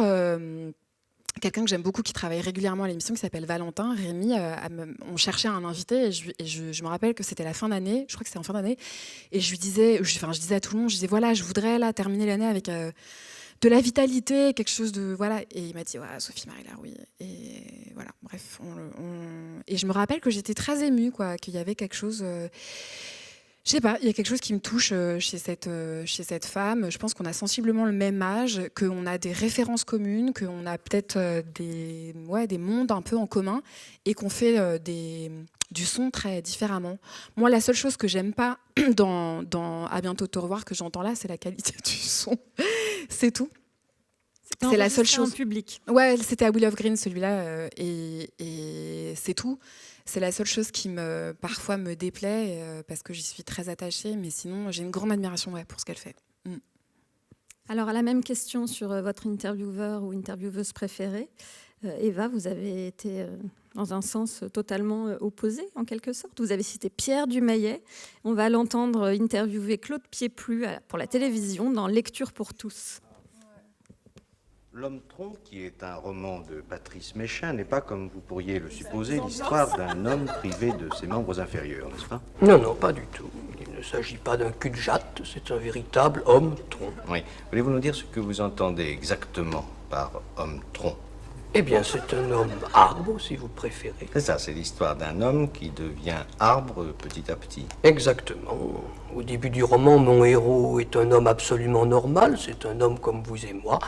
quelqu'un que j'aime beaucoup, qui travaille régulièrement à l'émission, qui s'appelle Valentin, Rémi, on cherchait un invité, et je me rappelle que c'était la fin d'année, je crois que c'était en fin d'année, et je disais à tout le monde, je disais, voilà, je voudrais là terminer l'année avec de la vitalité, quelque chose de... Voilà. Et il m'a dit, ouais, Sophie Marie Laroui. Et voilà, bref. Et je me rappelle que j'étais très émue, quoi, qu'il y avait quelque chose... Je sais pas, il y a quelque chose qui me touche chez cette femme. Je pense qu'on a sensiblement le même âge, qu'on a des références communes, qu'on a peut-être des mondes un peu en commun, et qu'on fait du son très différemment. Moi, la seule chose que j'aime pas dans À bientôt te revoir que j'entends là, c'est la qualité du son. C'est tout. C'est la seule chose. En public. Ouais, c'était à Willow Green celui-là, et c'est tout. C'est la seule chose qui parfois me déplaît parce que j'y suis très attachée, mais sinon j'ai une grande admiration pour ce qu'elle fait. Alors à la même question sur votre intervieweur ou intervieweuse préférée, Eva, vous avez été dans un sens totalement opposé en quelque sorte. Vous avez cité Pierre Dumayet. On va l'entendre interviewer Claude Pieplu pour la télévision dans Lecture pour tous. L'Homme tronc, qui est un roman de Patrice Méchain, n'est pas, comme vous pourriez le supposer, l'histoire d'un homme privé de ses membres inférieurs, n'est-ce pas? Non, non, pas du tout. Il ne s'agit pas d'un cul-de-jatte, c'est un véritable homme tronc. Oui. Voulez-vous nous dire ce que vous entendez exactement par homme tronc? Eh bien, c'est un homme arbre, si vous préférez. C'est ça, c'est l'histoire d'un homme qui devient arbre petit à petit. Exactement. Au début du roman, mon héros est un homme absolument normal, c'est un homme comme vous et moi,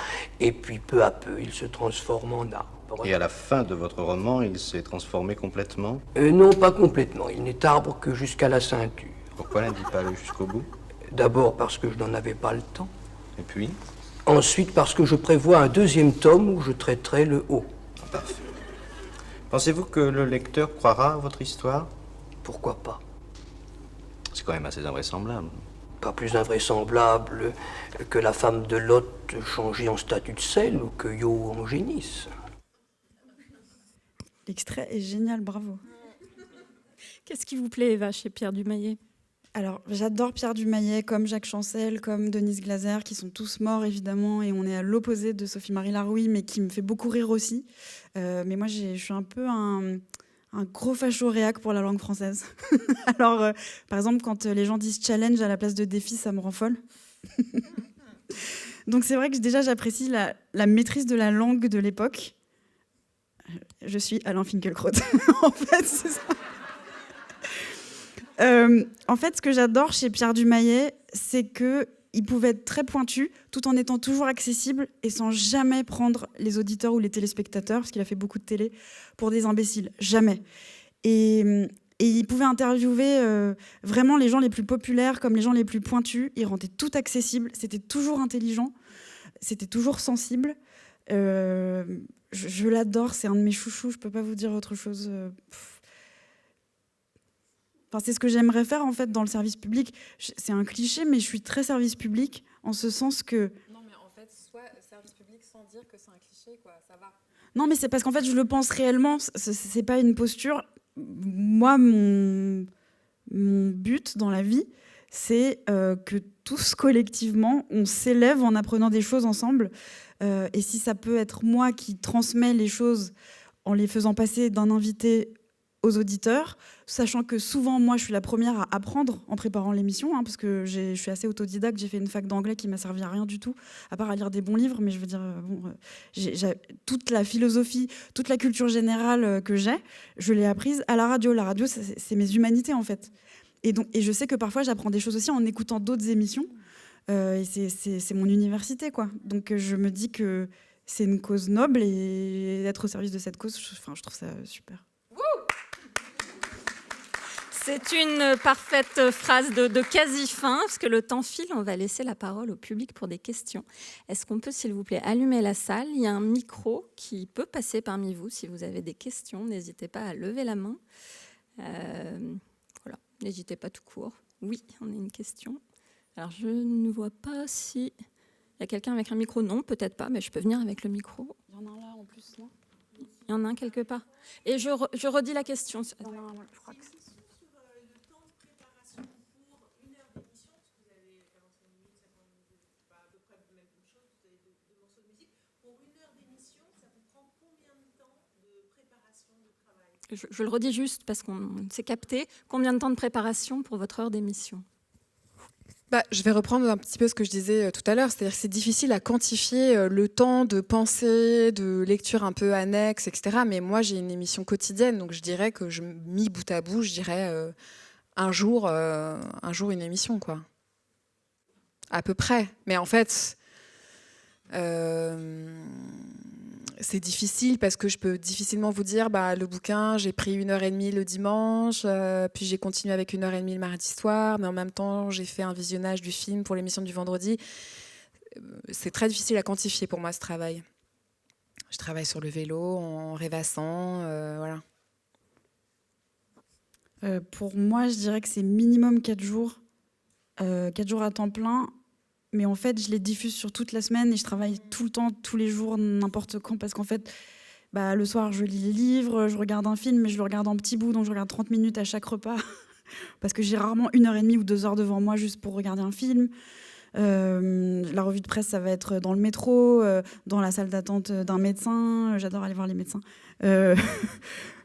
et puis peu à peu, il se transforme en arbre. Et à la fin de votre roman, il s'est transformé complètement? Non, pas complètement. Il n'est arbre que jusqu'à la ceinture. Pourquoi n'a-t-il pas allé jusqu'au bout? D'abord parce que je n'en avais pas le temps. Et puis? Ensuite parce que je prévois un deuxième tome où je traiterai le haut. Parfait. Pensez-vous que le lecteur croira à votre histoire? Pourquoi pas? C'est quand même assez invraisemblable. Pas plus invraisemblable que la femme de Lot changée en statue de sel ou que Yo en génisse. L'extrait est génial, bravo. Qu'est-ce qui vous plaît, Eva, chez Pierre Dumayet? Alors, j'adore Pierre Dumayet, comme Jacques Chancel, comme Denise Glaser, qui sont tous morts, évidemment, et on est à l'opposé de Sophie-Marie Larouille, mais qui me fait beaucoup rire aussi. Mais moi, je suis un peu un gros facho réac pour la langue française. Alors, par exemple, quand les gens disent challenge à la place de défi, ça me rend folle. Donc, c'est vrai que déjà, j'apprécie la maîtrise de la langue de l'époque. Je suis Alain Finkielkraut. En fait, c'est ça. En fait, ce que j'adore chez Pierre Dumayet, c'est qu'il pouvait être très pointu, tout en étant toujours accessible et sans jamais prendre les auditeurs ou les téléspectateurs, parce qu'il a fait beaucoup de télé, pour des imbéciles. Jamais. Et il pouvait interviewer vraiment les gens les plus populaires comme les gens les plus pointus. Il rendait tout accessible. C'était toujours intelligent. C'était toujours sensible. Je l'adore. C'est un de mes chouchous. Je ne peux pas vous dire autre chose. Enfin, c'est ce que j'aimerais faire en fait dans le service public. C'est un cliché, mais je suis très service public en ce sens que... Non, mais en fait, soit service public sans dire que c'est un cliché, quoi, ça va. Non, mais c'est parce qu'en fait, je le pense réellement. C'est pas une posture. Moi, mon but dans la vie, c'est que tous collectivement, on s'élève en apprenant des choses ensemble. Et si ça peut être moi qui transmets les choses en les faisant passer d'un invité aux auditeurs, sachant que souvent, moi, je suis la première à apprendre en préparant l'émission, hein, parce que je suis assez autodidacte, j'ai fait une fac d'anglais qui m'a servi à rien du tout, à part à lire des bons livres, mais je veux dire, j'ai toute la philosophie, toute la culture générale que je l'ai apprise à la radio. La radio, c'est mes humanités, en fait. Et je sais que parfois, j'apprends des choses aussi en écoutant d'autres émissions, et c'est mon université, quoi. Donc, je me dis que c'est une cause noble, et être au service de cette cause, je trouve ça super. C'est une parfaite phrase de quasi-fin, parce que le temps file, on va laisser la parole au public pour des questions. Est-ce qu'on peut, s'il vous plaît, allumer la salle? Il y a un micro qui peut passer parmi vous. Si vous avez des questions, n'hésitez pas à lever la main. Voilà, n'hésitez pas tout court. Oui, on a une question. Alors, je ne vois pas si... Il y a quelqu'un avec un micro? Non, peut-être pas, mais je peux venir avec le micro. Il y en a un là, en plus, non? Il y en a un quelque part. Et je redis la question. Il y en a un, je crois que c'est... Je le redis juste parce qu'on s'est capté. Combien de temps de préparation pour votre heure d'émission? Je vais reprendre un petit peu ce que je disais tout à l'heure. C'est-à-dire que c'est difficile à quantifier le temps de pensée, de lecture un peu annexe, etc. Mais moi, j'ai une émission quotidienne, donc je dirais que mis bout à bout, je dirais un jour une émission, quoi. À peu près. Mais en fait... c'est difficile parce que je peux difficilement vous dire le bouquin, j'ai pris 1h30 le dimanche, puis j'ai continué avec 1h30 le mardi soir, mais en même temps j'ai fait un visionnage du film pour l'émission du vendredi. C'est très difficile à quantifier pour moi ce travail. Je travaille sur le vélo, en rêvassant, voilà. Pour moi, je dirais que c'est minimum 4 jours. 4 jours à temps plein. Mais en fait, je les diffuse sur toute la semaine et je travaille tout le temps, tous les jours, n'importe quand. Parce qu'en fait, le soir, je lis les livres, je regarde un film, mais je le regarde en petits bouts, donc je regarde 30 minutes à chaque repas. Parce que j'ai rarement 1h30 ou 2 heures devant moi juste pour regarder un film. La revue de presse, ça va être dans le métro, dans la salle d'attente d'un médecin. J'adore aller voir les médecins.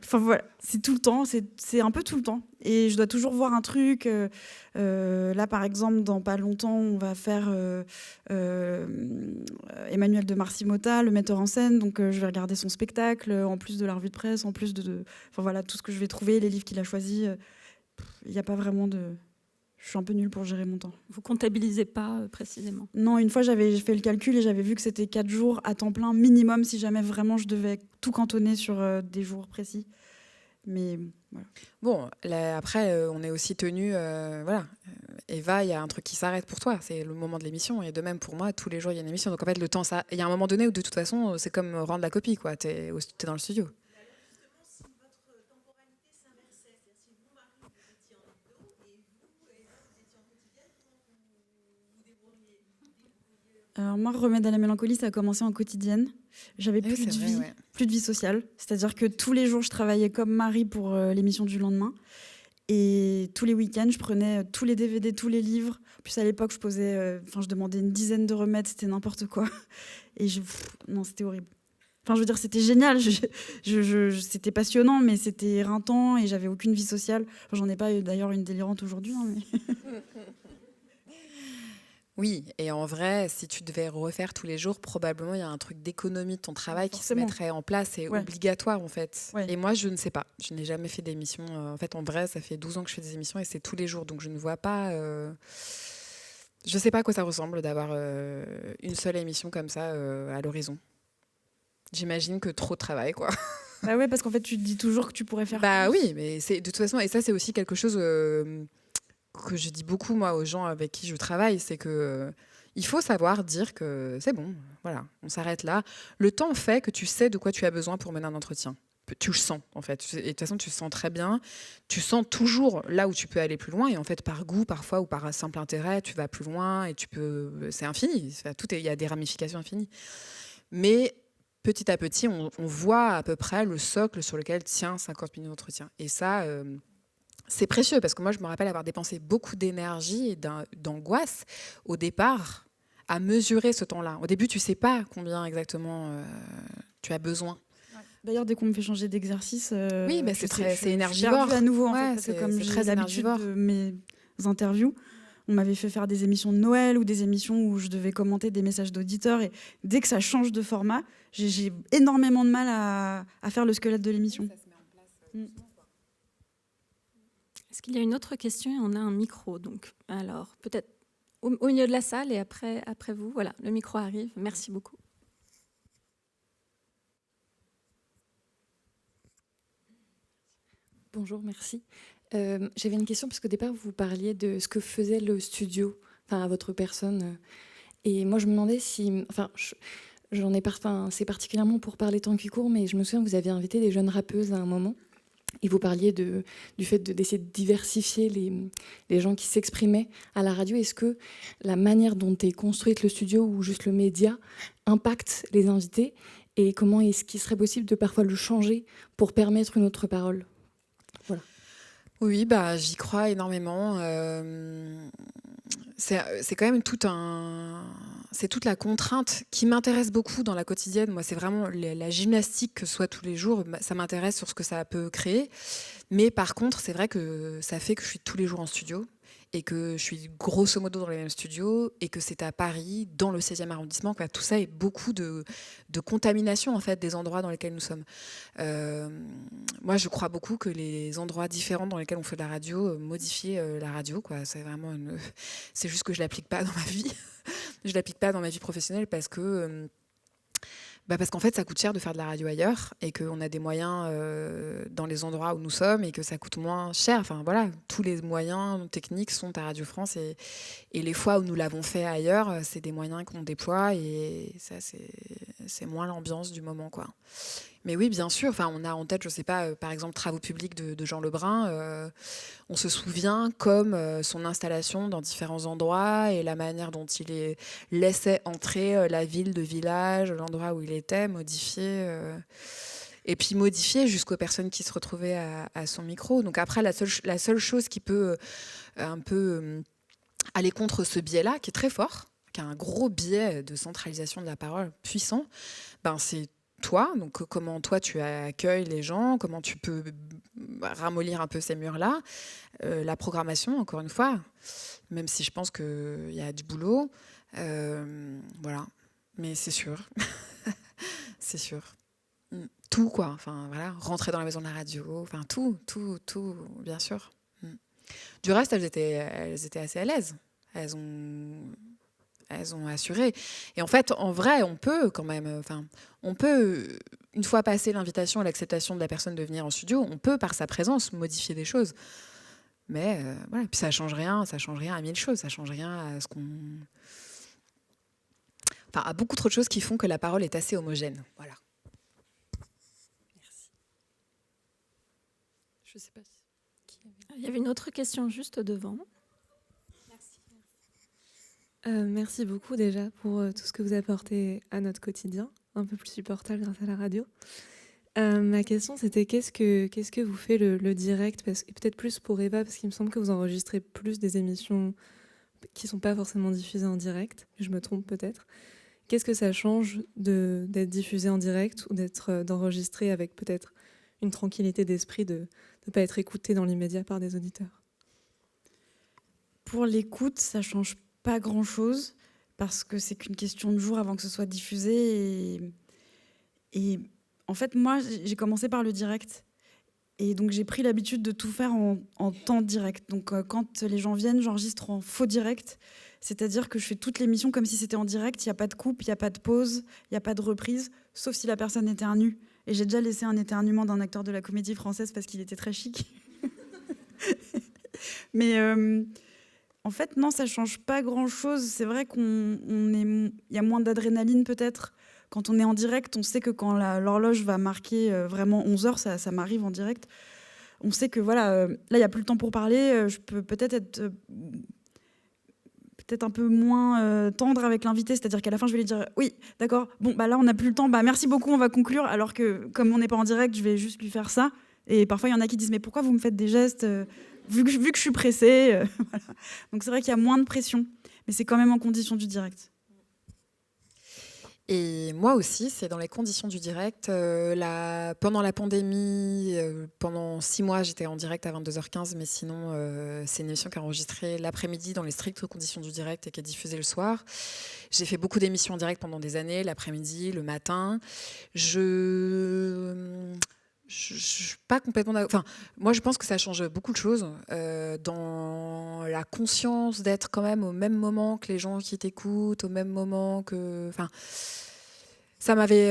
Enfin voilà, c'est tout le temps, c'est un peu tout le temps. Et je dois toujours voir un truc. Là, par exemple, dans pas longtemps, on va faire Emmanuel de Marcimota, le metteur en scène. Donc je vais regarder son spectacle, en plus de la revue de presse, en plus enfin voilà, tout ce que je vais trouver, les livres qu'il a choisis. Il n'y a pas vraiment de... Je suis un peu nulle pour gérer mon temps. Vous comptabilisez pas précisément? Non, une fois, j'avais fait le calcul et j'avais vu que c'était 4 jours à temps plein minimum si jamais vraiment je devais tout cantonner sur des jours précis. Mais voilà. Bon, là, après, on est aussi tenu... voilà. Eva, il y a un truc qui s'arrête pour toi. C'est le moment de l'émission. Et de même, pour moi, tous les jours, il y a une émission. Donc, en fait, le temps, ça... Il y a un moment donné où, de toute façon, c'est comme rendre la copie, quoi. T'es dans le studio. Alors moi, Remède à la mélancolie, ça a commencé en quotidienne. J'avais plus de vie, plus de vie sociale. C'est-à-dire que tous les jours, je travaillais comme Marie pour l'émission du lendemain. Et tous les week-ends, je prenais tous les DVD, tous les livres. Puis à l'époque, je demandais une dizaine de remèdes, c'était n'importe quoi. Et non, c'était horrible. Enfin, je veux dire, c'était génial. C'était passionnant, mais c'était éreintant et j'avais aucune vie sociale. Enfin, j'en ai pas d'ailleurs une délirante aujourd'hui. Hein, mais... Oui, et en vrai, si tu devais refaire tous les jours, probablement il y a un truc d'économie de ton travail qui se mettrait en place et obligatoire en fait. Ouais. Et moi, je ne sais pas. Je n'ai jamais fait d'émission. En fait, en vrai, ça fait 12 ans que je fais des émissions et c'est tous les jours. Donc, je ne vois pas... Je ne sais pas à quoi ça ressemble d'avoir une seule émission comme ça à l'horizon. J'imagine que trop de travail, quoi. Bah ouais, parce qu'en fait, tu te dis toujours que tu pourrais faire plus. Oui, mais c'est de toute façon... Et ça, c'est aussi quelque chose... que je dis beaucoup moi aux gens avec qui je travaille, c'est que il faut savoir dire que c'est bon, voilà, on s'arrête là. Le temps fait que tu sais de quoi tu as besoin pour mener un entretien. Tu le sens en fait. Et de toute façon, tu le sens très bien. Tu sens toujours là où tu peux aller plus loin. Et en fait, par goût parfois ou par simple intérêt, tu vas plus loin et tu peux. C'est infini. Il y a des ramifications infinies. Mais petit à petit, on voit à peu près le socle sur lequel tient 50 minutes d'entretien. Et ça. C'est précieux parce que moi, je me rappelle avoir dépensé beaucoup d'énergie et d'angoisse au départ à mesurer ce temps-là. Au début, tu ne sais pas combien exactement tu as besoin. D'ailleurs, dès qu'on me fait changer d'exercice, oui, bah c'est énergivore. À nouveau, en ouais, fait, parce que comme j'ai très l'habitude de mes interviews, on m'avait fait faire des émissions de Noël ou des émissions où je devais commenter des messages d'auditeurs. Et dès que ça change de format, j'ai énormément de mal à faire le squelette de l'émission. Ça se met en place. Est-ce qu'il y a une autre question? On a un micro, donc alors peut-être au milieu de la salle et après vous. Voilà, le micro arrive. Merci beaucoup. Bonjour, merci. J'avais une question parce qu'au départ vous parliez de ce que faisait le studio, enfin à votre personne, et moi je me demandais si, enfin c'est particulièrement pour parler temps qui court, mais je me souviens que vous aviez invité des jeunes rappeuses à un moment. Et vous parliez du fait d'essayer de diversifier les gens qui s'exprimaient à la radio. Est-ce que la manière dont est construite le studio ou juste le média impacte les invités? Et comment est-ce qu'il serait possible de parfois le changer pour permettre une autre parole? Voilà. Oui, j'y crois énormément. C'est quand même c'est toute la contrainte qui m'intéresse beaucoup dans la quotidienne. Moi, c'est vraiment la gymnastique, que ce soit tous les jours, ça m'intéresse sur ce que ça peut créer. Mais par contre, c'est vrai que ça fait que je suis tous les jours en studio et que je suis grosso modo dans les mêmes studios et que c'est à Paris, dans le 16e arrondissement. Tout ça est beaucoup de contamination en fait, des endroits dans lesquels nous sommes. Moi, je crois beaucoup que les endroits différents dans lesquels on fait de la radio modifient la radio. C'est juste que je ne l'applique pas dans ma vie. Je ne l'applique pas dans ma vie professionnelle parce qu'en fait, ça coûte cher de faire de la radio ailleurs et qu'on a des moyens dans les endroits où nous sommes et que ça coûte moins cher. Enfin, voilà, tous les moyens techniques sont à Radio France et les fois où nous l'avons fait ailleurs, c'est des moyens qu'on déploie et ça, c'est moins l'ambiance du moment, quoi. Mais oui, bien sûr. Enfin, on a en tête, je ne sais pas, par exemple, Travaux publics de Jean Lebrun. On se souvient comme son installation dans différents endroits et la manière dont il laissait entrer la ville de village, l'endroit où il était, modifié. Et puis modifié jusqu'aux personnes qui se retrouvaient à son micro. Donc après, la seule chose qui peut un peu aller contre ce biais-là, qui est très fort, qui a un gros biais de centralisation de la parole puissant, c'est toi, donc comment toi tu accueilles les gens, comment tu peux ramollir un peu ces murs-là, la programmation, encore une fois, même si je pense qu'il y a du boulot, voilà, mais c'est sûr, c'est sûr. Tout, quoi, enfin, voilà, rentrer dans la maison de la radio, enfin, tout, bien sûr. Du reste, elles étaient assez à l'aise, elles ont assuré. Et en fait, en vrai, on peut quand même, une fois passé l'invitation et l'acceptation de la personne de venir en studio, on peut, par sa présence, modifier des choses. Mais voilà, puis ça change rien à 1000 choses, ça change rien à ce qu'on... Enfin, à beaucoup trop de choses qui font que la parole est assez homogène. Voilà. Merci. Je sais pas qui avait... Il y avait une autre question juste devant. Merci beaucoup déjà pour tout ce que vous apportez à notre quotidien, un peu plus supportable grâce à la radio. Ma question, c'était qu'est-ce que vous fait le direct, et peut-être plus pour Eva, parce qu'il me semble que vous enregistrez plus des émissions qui ne sont pas forcément diffusées en direct. Je me trompe peut-être. Qu'est-ce que ça change d'être diffusé en direct ou d'enregistrer avec peut-être une tranquillité d'esprit de ne pas être écouté dans l'immédiat par des auditeurs? Pour l'écoute, ça change pas grand-chose parce que c'est qu'une question de jours avant que ce soit diffusé. Et en fait, moi, j'ai commencé par le direct. Et donc, j'ai pris l'habitude de tout faire en temps direct. Donc, quand les gens viennent, j'enregistre en faux direct. C'est-à-dire que je fais toute l'émission comme si c'était en direct. Il n'y a pas de coupe, il n'y a pas de pause, il n'y a pas de reprise, sauf si la personne éternue. Et j'ai déjà laissé un éternuement d'un acteur de la Comédie Française parce qu'il était très chic. Mais en fait, non, ça ne change pas grand-chose. C'est vrai qu'il y a moins d'adrénaline peut-être. Quand on est en direct, on sait que quand l'horloge va marquer vraiment 11h, ça m'arrive en direct, on sait que voilà, là, il n'y a plus le temps pour parler, je peux peut-être être un peu moins tendre avec l'invité, c'est-à-dire qu'à la fin, je vais lui dire « Oui, d'accord, bon, bah là, on n'a plus le temps, bah merci beaucoup, on va conclure », alors que comme on n'est pas en direct, je vais juste lui faire ça. Et parfois, il y en a qui disent « Mais pourquoi vous me faites des gestes vu que je suis pressée ?» Voilà. Donc c'est vrai qu'il y a moins de pression, mais c'est quand même en condition du direct. Et moi aussi, c'est dans les conditions du direct. Pendant la pandémie, pendant 6 mois, j'étais en direct à 22h15, mais sinon, c'est une émission qui est enregistrée l'après-midi dans les strictes conditions du direct et qui est diffusée le soir. J'ai fait beaucoup d'émissions en direct pendant des années, l'après-midi, le matin. Je suis pas complètement d'accord. Enfin, moi, je pense que ça change beaucoup de choses dans la conscience d'être quand même au même moment que les gens qui t'écoutent, au même moment que... Enfin, ça m'avait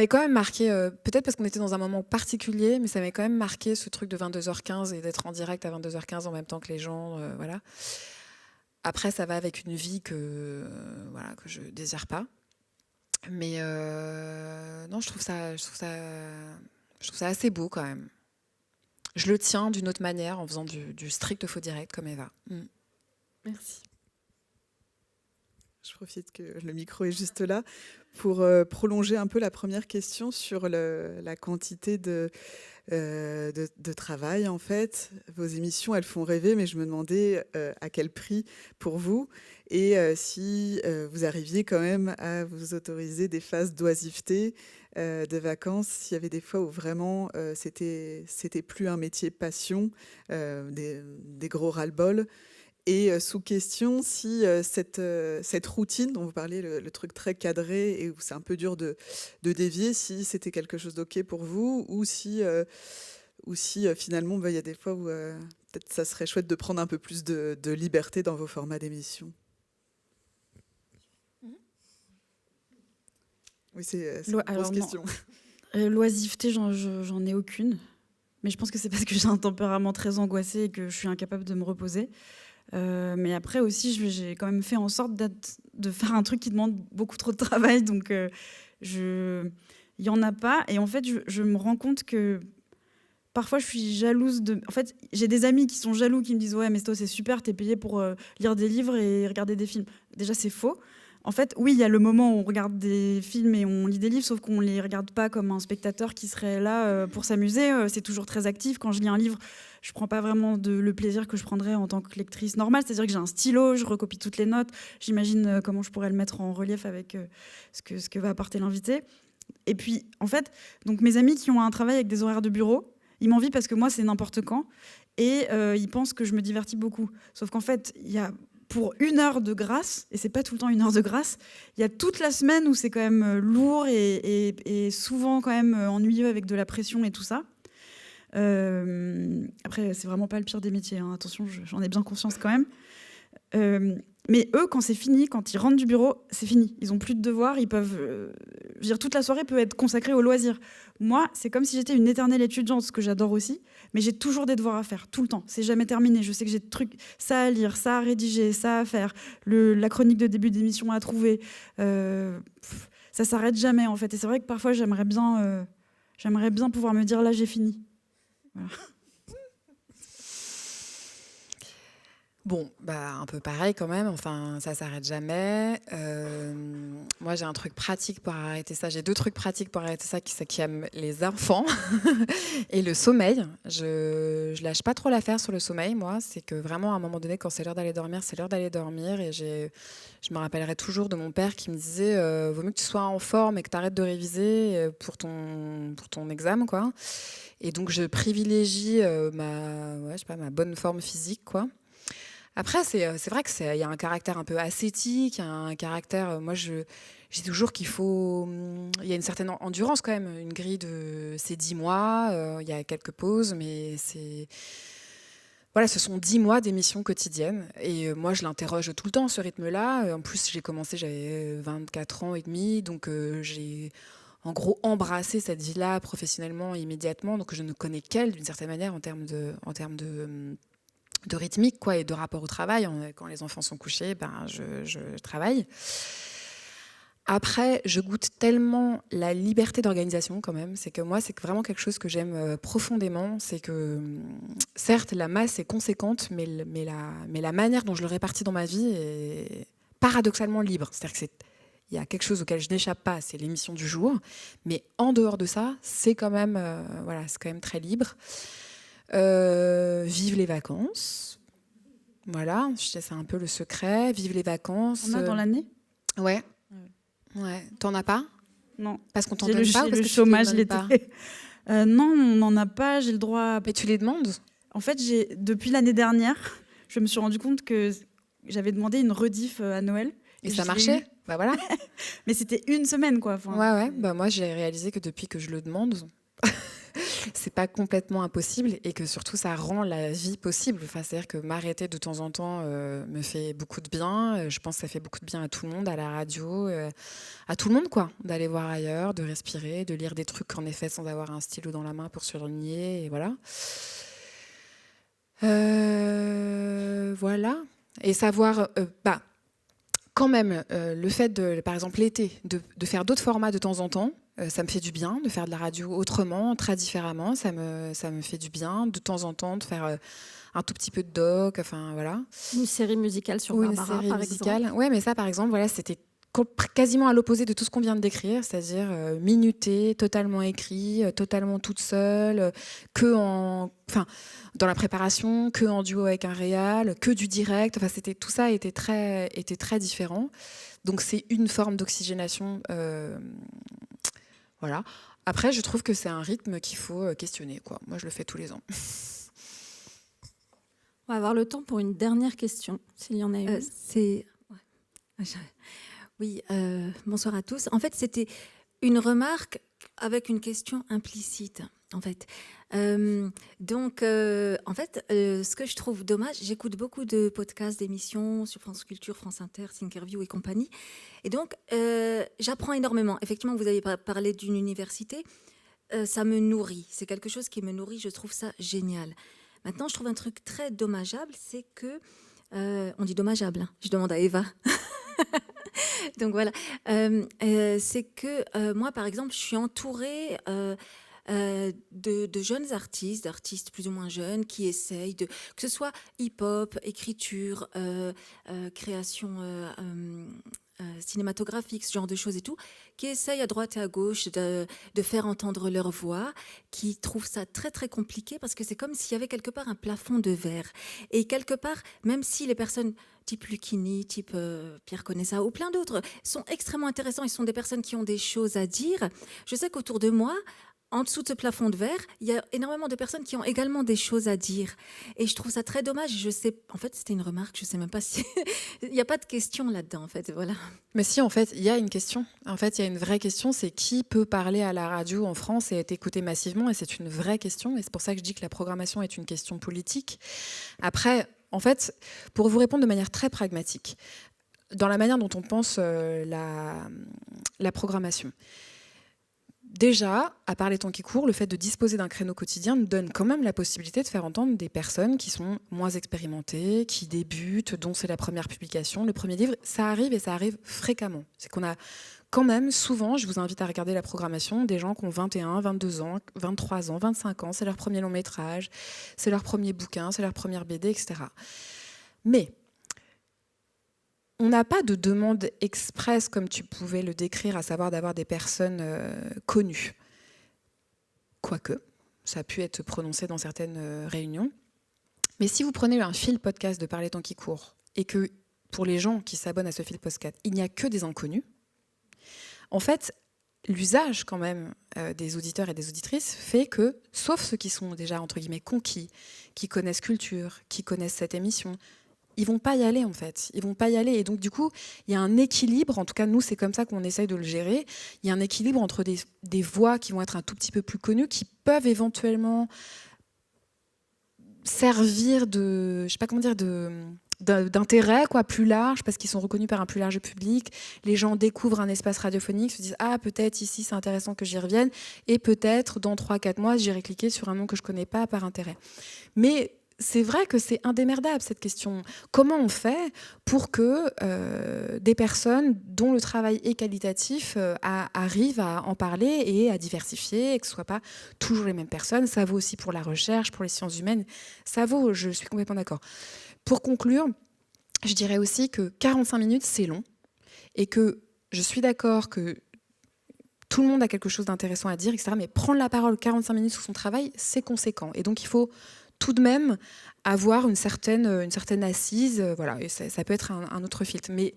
quand même marqué, peut-être parce qu'on était dans un moment particulier, mais ça m'avait quand même marqué ce truc de 22h15 et d'être en direct à 22h15 en même temps que les gens. Voilà. Après, ça va avec une vie que je désire pas. Mais non, je trouve ça assez beau quand même. Je le tiens d'une autre manière en faisant du strict faux direct comme Eva. Merci. Je profite que le micro est juste là pour prolonger un peu la première question sur la quantité de travail. En fait, vos émissions, elles font rêver, mais je me demandais à quel prix pour vous et si vous arriviez quand même à vous autoriser des phases d'oisiveté, de vacances, s'il y avait des fois où vraiment c'était plus un métier passion, des gros ras-le-bol. Et sous question, si cette routine dont vous parlez, le truc très cadré et où c'est un peu dur de dévier, si c'était quelque chose d'ok pour vous ou si finalement il y a des fois où peut-être ça serait chouette de prendre un peu plus de liberté dans vos formats d'émission. Oui, c'est une grosse question. L'oisiveté, j'en ai aucune. Mais je pense que c'est parce que j'ai un tempérament très angoissé et que je suis incapable de me reposer. Mais après aussi, j'ai quand même fait en sorte de faire un truc qui demande beaucoup trop de travail. Donc, il n'y en a pas. Et en fait, je me rends compte que parfois, je suis jalouse de... En fait, j'ai des amis qui sont jaloux, qui me disent « Ouais, mais toi, c'est super, t'es payé pour lire des livres et regarder des films. » Déjà, c'est faux. En fait, oui, il y a le moment où on regarde des films et on lit des livres, sauf qu'on ne les regarde pas comme un spectateur qui serait là pour s'amuser. C'est toujours très actif. Quand je lis un livre, je ne prends pas vraiment le plaisir que je prendrais en tant que lectrice normale. C'est-à-dire que j'ai un stylo, je recopie toutes les notes, j'imagine comment je pourrais le mettre en relief avec ce que va apporter l'invité. Et puis, en fait, donc mes amis qui ont un travail avec des horaires de bureau, ils m'envient parce que moi, c'est n'importe quand. Et ils pensent que je me divertis beaucoup. Sauf qu'en fait, il y a... pour 1 heure de grâce, et c'est pas tout le temps 1 heure de grâce, il y a toute la semaine où c'est quand même lourd et souvent quand même ennuyeux avec de la pression et tout ça. Après, c'est vraiment pas le pire des métiers, hein. Attention, j'en ai bien conscience quand même. Mais eux, quand c'est fini, quand ils rentrent du bureau, c'est fini. Ils ont plus de devoirs, ils peuvent... je veux dire, toute la soirée peut être consacrée au loisir. Moi, c'est comme si j'étais une éternelle étudiante, ce que j'adore aussi, mais j'ai toujours des devoirs à faire, tout le temps. C'est jamais terminé. Je sais que j'ai des trucs, ça à lire, ça à rédiger, ça à faire, la chronique de début d'émission à trouver. Ça s'arrête jamais, en fait. Et c'est vrai que parfois, j'aimerais bien pouvoir me dire, là, j'ai fini. Voilà. Bon, un peu pareil quand même, enfin, ça s'arrête jamais. Moi, j'ai un truc pratique pour arrêter ça. J'ai 2 trucs pratiques pour arrêter ça qui aiment les enfants et le sommeil. Je lâche pas trop l'affaire sur le sommeil, moi. C'est que vraiment, à un moment donné, quand c'est l'heure d'aller dormir, c'est l'heure d'aller dormir. Et je me rappellerai toujours de mon père qui me disait vaut mieux que tu sois en forme et que tu arrêtes de réviser pour ton examen, quoi. Et donc, je privilégie ma bonne forme physique, quoi. Après, c'est vrai qu'il y a un caractère un peu ascétique, il y a un caractère... Moi, j'ai toujours qu'il faut... Il y a une certaine endurance quand même, une grille de... C'est 10 mois, il y a quelques pauses, mais c'est... Voilà, ce sont 10 mois d'émissions quotidiennes. Et moi, je l'interroge tout le temps, ce rythme-là. En plus, j'ai commencé, j'avais 24 ans et demi, donc j'ai... en gros, embrasser cette vie-là professionnellement immédiatement. Donc, je ne connais qu'elle, d'une certaine manière, en termes de rythmique, quoi, et de rapport au travail. Quand les enfants sont couchés, je travaille. Après, je goûte tellement la liberté d'organisation quand même. C'est que moi, c'est vraiment quelque chose que j'aime profondément. C'est que, certes, la masse est conséquente, mais la manière dont je le répartis dans ma vie est paradoxalement libre. C'est-à-dire que il y a quelque chose auquel je n'échappe pas, c'est l'émission du jour. Mais en dehors de ça, c'est quand même, c'est quand même très libre. Vive les vacances. Voilà, c'est un peu le secret. Vive les vacances. On a dans l'année ? Ouais. T'en as pas ? Non. Parce qu'on t'en donne pas ou parce le que chômage tu les demandes l'été. Non, on n'en a pas. J'ai le droit. Mais tu les demandes ? En fait, depuis l'année dernière, je me suis rendu compte que j'avais demandé une rediff à Noël. Et ça marchait ? Bah voilà. Mais c'était 1 semaine, quoi. Ouais. Moi, j'ai réalisé que depuis que je le demande, c'est pas complètement impossible et que surtout ça rend la vie possible. Enfin, c'est-à-dire que m'arrêter de temps en temps me fait beaucoup de bien. Je pense que ça fait beaucoup de bien à tout le monde, à la radio, à tout le monde, quoi. D'aller voir ailleurs, de respirer, de lire des trucs en effet sans avoir un stylo dans la main pour surligner, et voilà. Voilà. Et savoir, quand même, le fait de, par exemple l'été, de faire d'autres formats de temps en temps. Ça me fait du bien de faire de la radio autrement, très différemment. Ça me fait du bien de temps en temps de faire un tout petit peu de doc, enfin voilà. Une série musicale sur Barbara, par exemple. Ouais, mais ça, par exemple, voilà, c'était quasiment à l'opposé de tout ce qu'on vient de décrire, c'est-à-dire minuté, totalement écrit, totalement toute seule, dans la préparation, que en duo avec un réal, que du direct. Enfin, tout ça était très différent. Donc c'est une forme d'oxygénation. Voilà. Après, je trouve que c'est un rythme qu'il faut questionner, quoi. Moi, je le fais tous les ans. On va avoir le temps pour une dernière question, s'il y en a une. Oui, bonsoir à tous. En fait, c'était une remarque avec une question implicite, en fait. Ce que je trouve dommage, j'écoute beaucoup de podcasts, d'émissions sur France Culture, France Inter, Thinkerview et compagnie. Et donc, j'apprends énormément. Effectivement, vous avez parlé d'une université. Ça me nourrit. C'est quelque chose qui me nourrit. Je trouve ça génial. Maintenant, je trouve un truc très dommageable, c'est que... on dit dommageable, hein. Je demande à Eva. Donc voilà. C'est que moi, par exemple, je suis entourée... de jeunes d'artistes plus ou moins jeunes qui essayent que ce soit hip-hop, écriture, création cinématographiques, ce genre de choses et tout, qui essayent à droite et à gauche de faire entendre leur voix, qui trouvent ça très très compliqué parce que c'est comme s'il y avait quelque part un plafond de verre. Et quelque part, même si les personnes type Lucchini, type Pierre Conessa ou plein d'autres sont extrêmement intéressants, ils sont des personnes qui ont des choses à dire, je sais qu'autour de moi, en dessous de ce plafond de verre, il y a énormément de personnes qui ont également des choses à dire. Et je trouve ça très dommage. Je sais, en fait, c'était une remarque, je ne sais même pas si... il n'y a pas de question là-dedans, en fait. Voilà. Mais si, en fait, il y a une question. En fait, il y a une vraie question, c'est qui peut parler à la radio en France et être écouté massivement. Et c'est une vraie question. Et c'est pour ça que je dis que la programmation est une question politique. Après, en fait, pour vous répondre de manière très pragmatique, dans la manière dont on pense la programmation, déjà, à part les temps qui courent, le fait de disposer d'un créneau quotidien nous donne quand même la possibilité de faire entendre des personnes qui sont moins expérimentées, qui débutent, dont c'est la première publication, le premier livre. Ça arrive et ça arrive fréquemment. C'est qu'on a quand même souvent, je vous invite à regarder la programmation, des gens qui ont 21, 22 ans, 23 ans, 25 ans, c'est leur premier long métrage, c'est leur premier bouquin, c'est leur première BD, etc. Mais on n'a pas de demande express comme tu pouvais le décrire, à savoir d'avoir des personnes connues. Quoique, ça a pu être prononcé dans certaines réunions. Mais si vous prenez un fil podcast de Par les temps qui courent et que pour les gens qui s'abonnent à ce fil podcast, il n'y a que des inconnus, en fait, l'usage quand même des auditeurs et des auditrices fait que, sauf ceux qui sont déjà entre guillemets conquis, qui connaissent culture, qui connaissent cette émission, ils vont pas y aller en fait. Ils vont pas y aller. Et donc du coup, il y a un équilibre, en tout cas nous c'est comme ça qu'on essaye de le gérer, il y a un équilibre entre des voix qui vont être un tout petit peu plus connues, qui peuvent éventuellement servir de, je sais pas comment dire, d'intérêt quoi, plus large, parce qu'ils sont reconnus par un plus large public. Les gens découvrent un espace radiophonique, se disent « Ah, peut-être ici c'est intéressant que j'y revienne, et peut-être dans 3-4 mois j'irai cliquer sur un nom que je connais pas par intérêt. » Mais c'est vrai que c'est indémerdable cette question. Comment on fait pour que des personnes dont le travail est qualitatif arrivent à en parler et à diversifier, et que ce ne soient pas toujours les mêmes personnes. Ça vaut aussi pour la recherche, pour les sciences humaines. Ça vaut, je suis complètement d'accord. Pour conclure, je dirais aussi que 45 minutes, c'est long, et que je suis d'accord que tout le monde a quelque chose d'intéressant à dire, etc. Mais prendre la parole 45 minutes sur son travail, c'est conséquent. Et donc il faut tout de même avoir une certaine assise, voilà, et ça peut être un autre filtre. Mais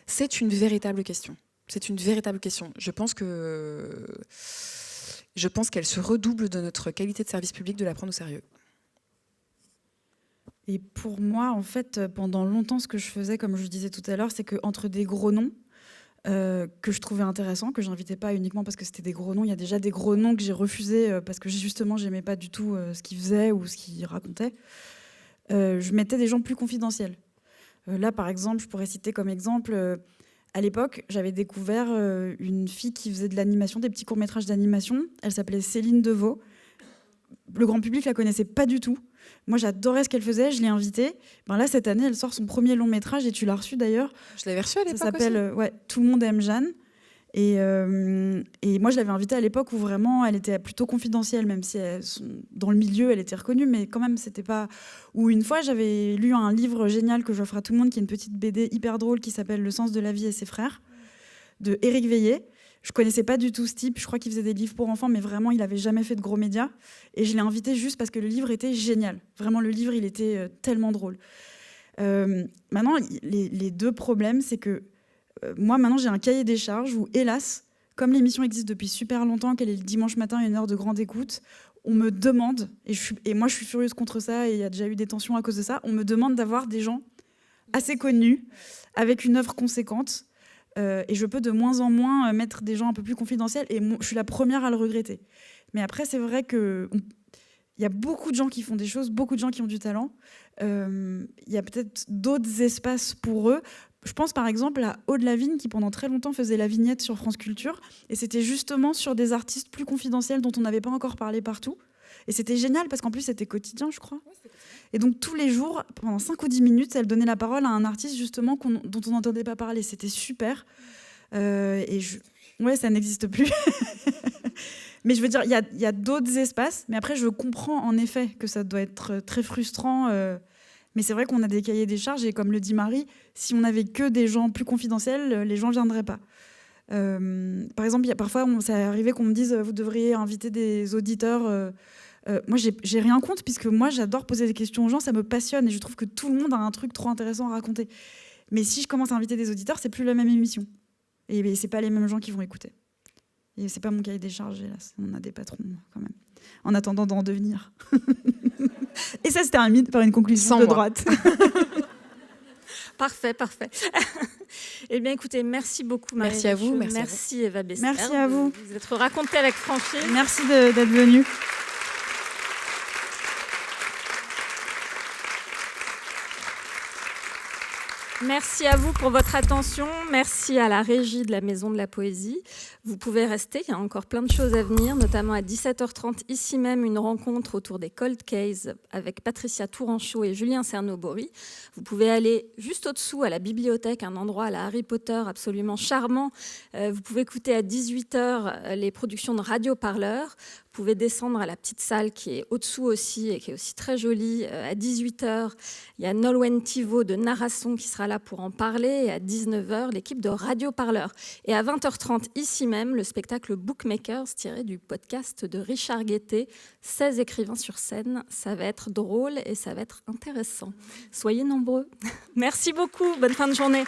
c'est une véritable question. C'est une véritable question. Je pense qu'elle se redouble de notre qualité de service public de la prendre au sérieux. Et pour moi, en fait, pendant longtemps, ce que je faisais, comme je disais tout à l'heure, c'est qu'entre des gros noms, que je trouvais intéressants, que j'invitais pas uniquement parce que c'était des gros noms. Il y a déjà des gros noms que j'ai refusés parce que justement j'aimais pas du tout ce qu'ils faisaient ou ce qu'ils racontaient. Je mettais des gens plus confidentiels. Là, par exemple, je pourrais citer comme exemple, à l'époque, j'avais découvert une fille qui faisait de l'animation, des petits courts-métrages d'animation. Elle s'appelait Céline Deveau. Le grand public la connaissait pas du tout. Moi, j'adorais ce qu'elle faisait, je l'ai invitée. Ben là, cette année, elle sort son premier long métrage, et tu l'as reçu d'ailleurs. Je l'avais reçu à l'époque. Ça s'appelle Tout le monde aime Jeanne. Et moi, je l'avais invitée à l'époque où vraiment, elle était plutôt confidentielle, même si dans le milieu, elle était reconnue, mais quand même, c'était pas... Ou une fois, j'avais lu un livre génial que j'offre à tout le monde, qui est une petite BD hyper drôle qui s'appelle Le sens de la vie et ses frères, de Éric Veillé. Je connaissais pas du tout ce type, je crois qu'il faisait des livres pour enfants, mais vraiment, il avait jamais fait de gros médias. Et je l'ai invité juste parce que le livre était génial. Vraiment, le livre, il était tellement drôle. Maintenant, les deux problèmes, c'est que moi, maintenant, j'ai un cahier des charges où, hélas, comme l'émission existe depuis super longtemps, qu'elle est le dimanche matin, une heure de grande écoute, on me demande, et moi, je suis furieuse contre ça, et il y a déjà eu des tensions à cause de ça, on me demande d'avoir des gens assez connus, avec une œuvre conséquente. Et je peux de moins en moins mettre des gens un peu plus confidentiels, et je suis la première à le regretter. Mais après, c'est vrai qu'il y a beaucoup de gens qui font des choses, beaucoup de gens qui ont du talent. Il y a peut-être d'autres espaces pour eux. Je pense par exemple à Aude Lavigne, qui pendant très longtemps faisait la vignette sur France Culture, et c'était justement sur des artistes plus confidentiels dont on n'avait pas encore parlé partout. Et c'était génial parce qu'en plus c'était quotidien, je crois. Et donc tous les jours, pendant 5 ou 10 minutes, elle donnait la parole à un artiste justement dont on n'entendait pas parler. C'était super. Ouais, ça n'existe plus. Mais je veux dire, il y a d'autres espaces. Mais après, je comprends en effet que ça doit être très frustrant Mais c'est vrai qu'on a des cahiers des charges et comme le dit Marie, si on n'avait que des gens plus confidentiels, les gens ne viendraient pas. Par exemple, parfois, ça est arrivé qu'on me dise vous devriez inviter des auditeurs. Moi, j'ai rien contre, puisque moi, j'adore poser des questions aux gens, ça me passionne et je trouve que tout le monde a un truc trop intéressant à raconter. Mais si je commence à inviter des auditeurs, c'est plus la même émission. Et c'est pas les mêmes gens qui vont écouter. Et c'est pas mon cahier des charges, hélas. On a des patrons, quand même. En attendant d'en devenir. Et ça se termine par une conclusion de droite. Parfait. Eh bien, écoutez, merci beaucoup, Marie. Merci à vous. Merci Eva Bester. Merci à vous. Vous êtes racontée avec franchise. Merci d'être venue. Merci à vous pour votre attention. Merci à la régie de la Maison de la Poésie. Vous pouvez rester, il y a encore plein de choses à venir, notamment à 17h30, ici même, une rencontre autour des Cold Cases avec Patricia Touranchot et Julien Cernobori. Vous pouvez aller juste au-dessous à la bibliothèque, un endroit à la Harry Potter absolument charmant. Vous pouvez écouter à 18h les productions de Radio Parleur. Vous pouvez descendre à la petite salle qui est au-dessous aussi et qui est aussi très jolie. À 18h, il y a Nolwenn Thivaud de Narasson qui sera là pour en parler. Et à 19h, l'équipe de Radio Parleur. Et à 20h30, ici même, le spectacle Bookmakers tiré du podcast de Richard Guettet. 16 écrivains sur scène. Ça va être drôle et ça va être intéressant. Soyez nombreux. Merci beaucoup. Bonne fin de journée.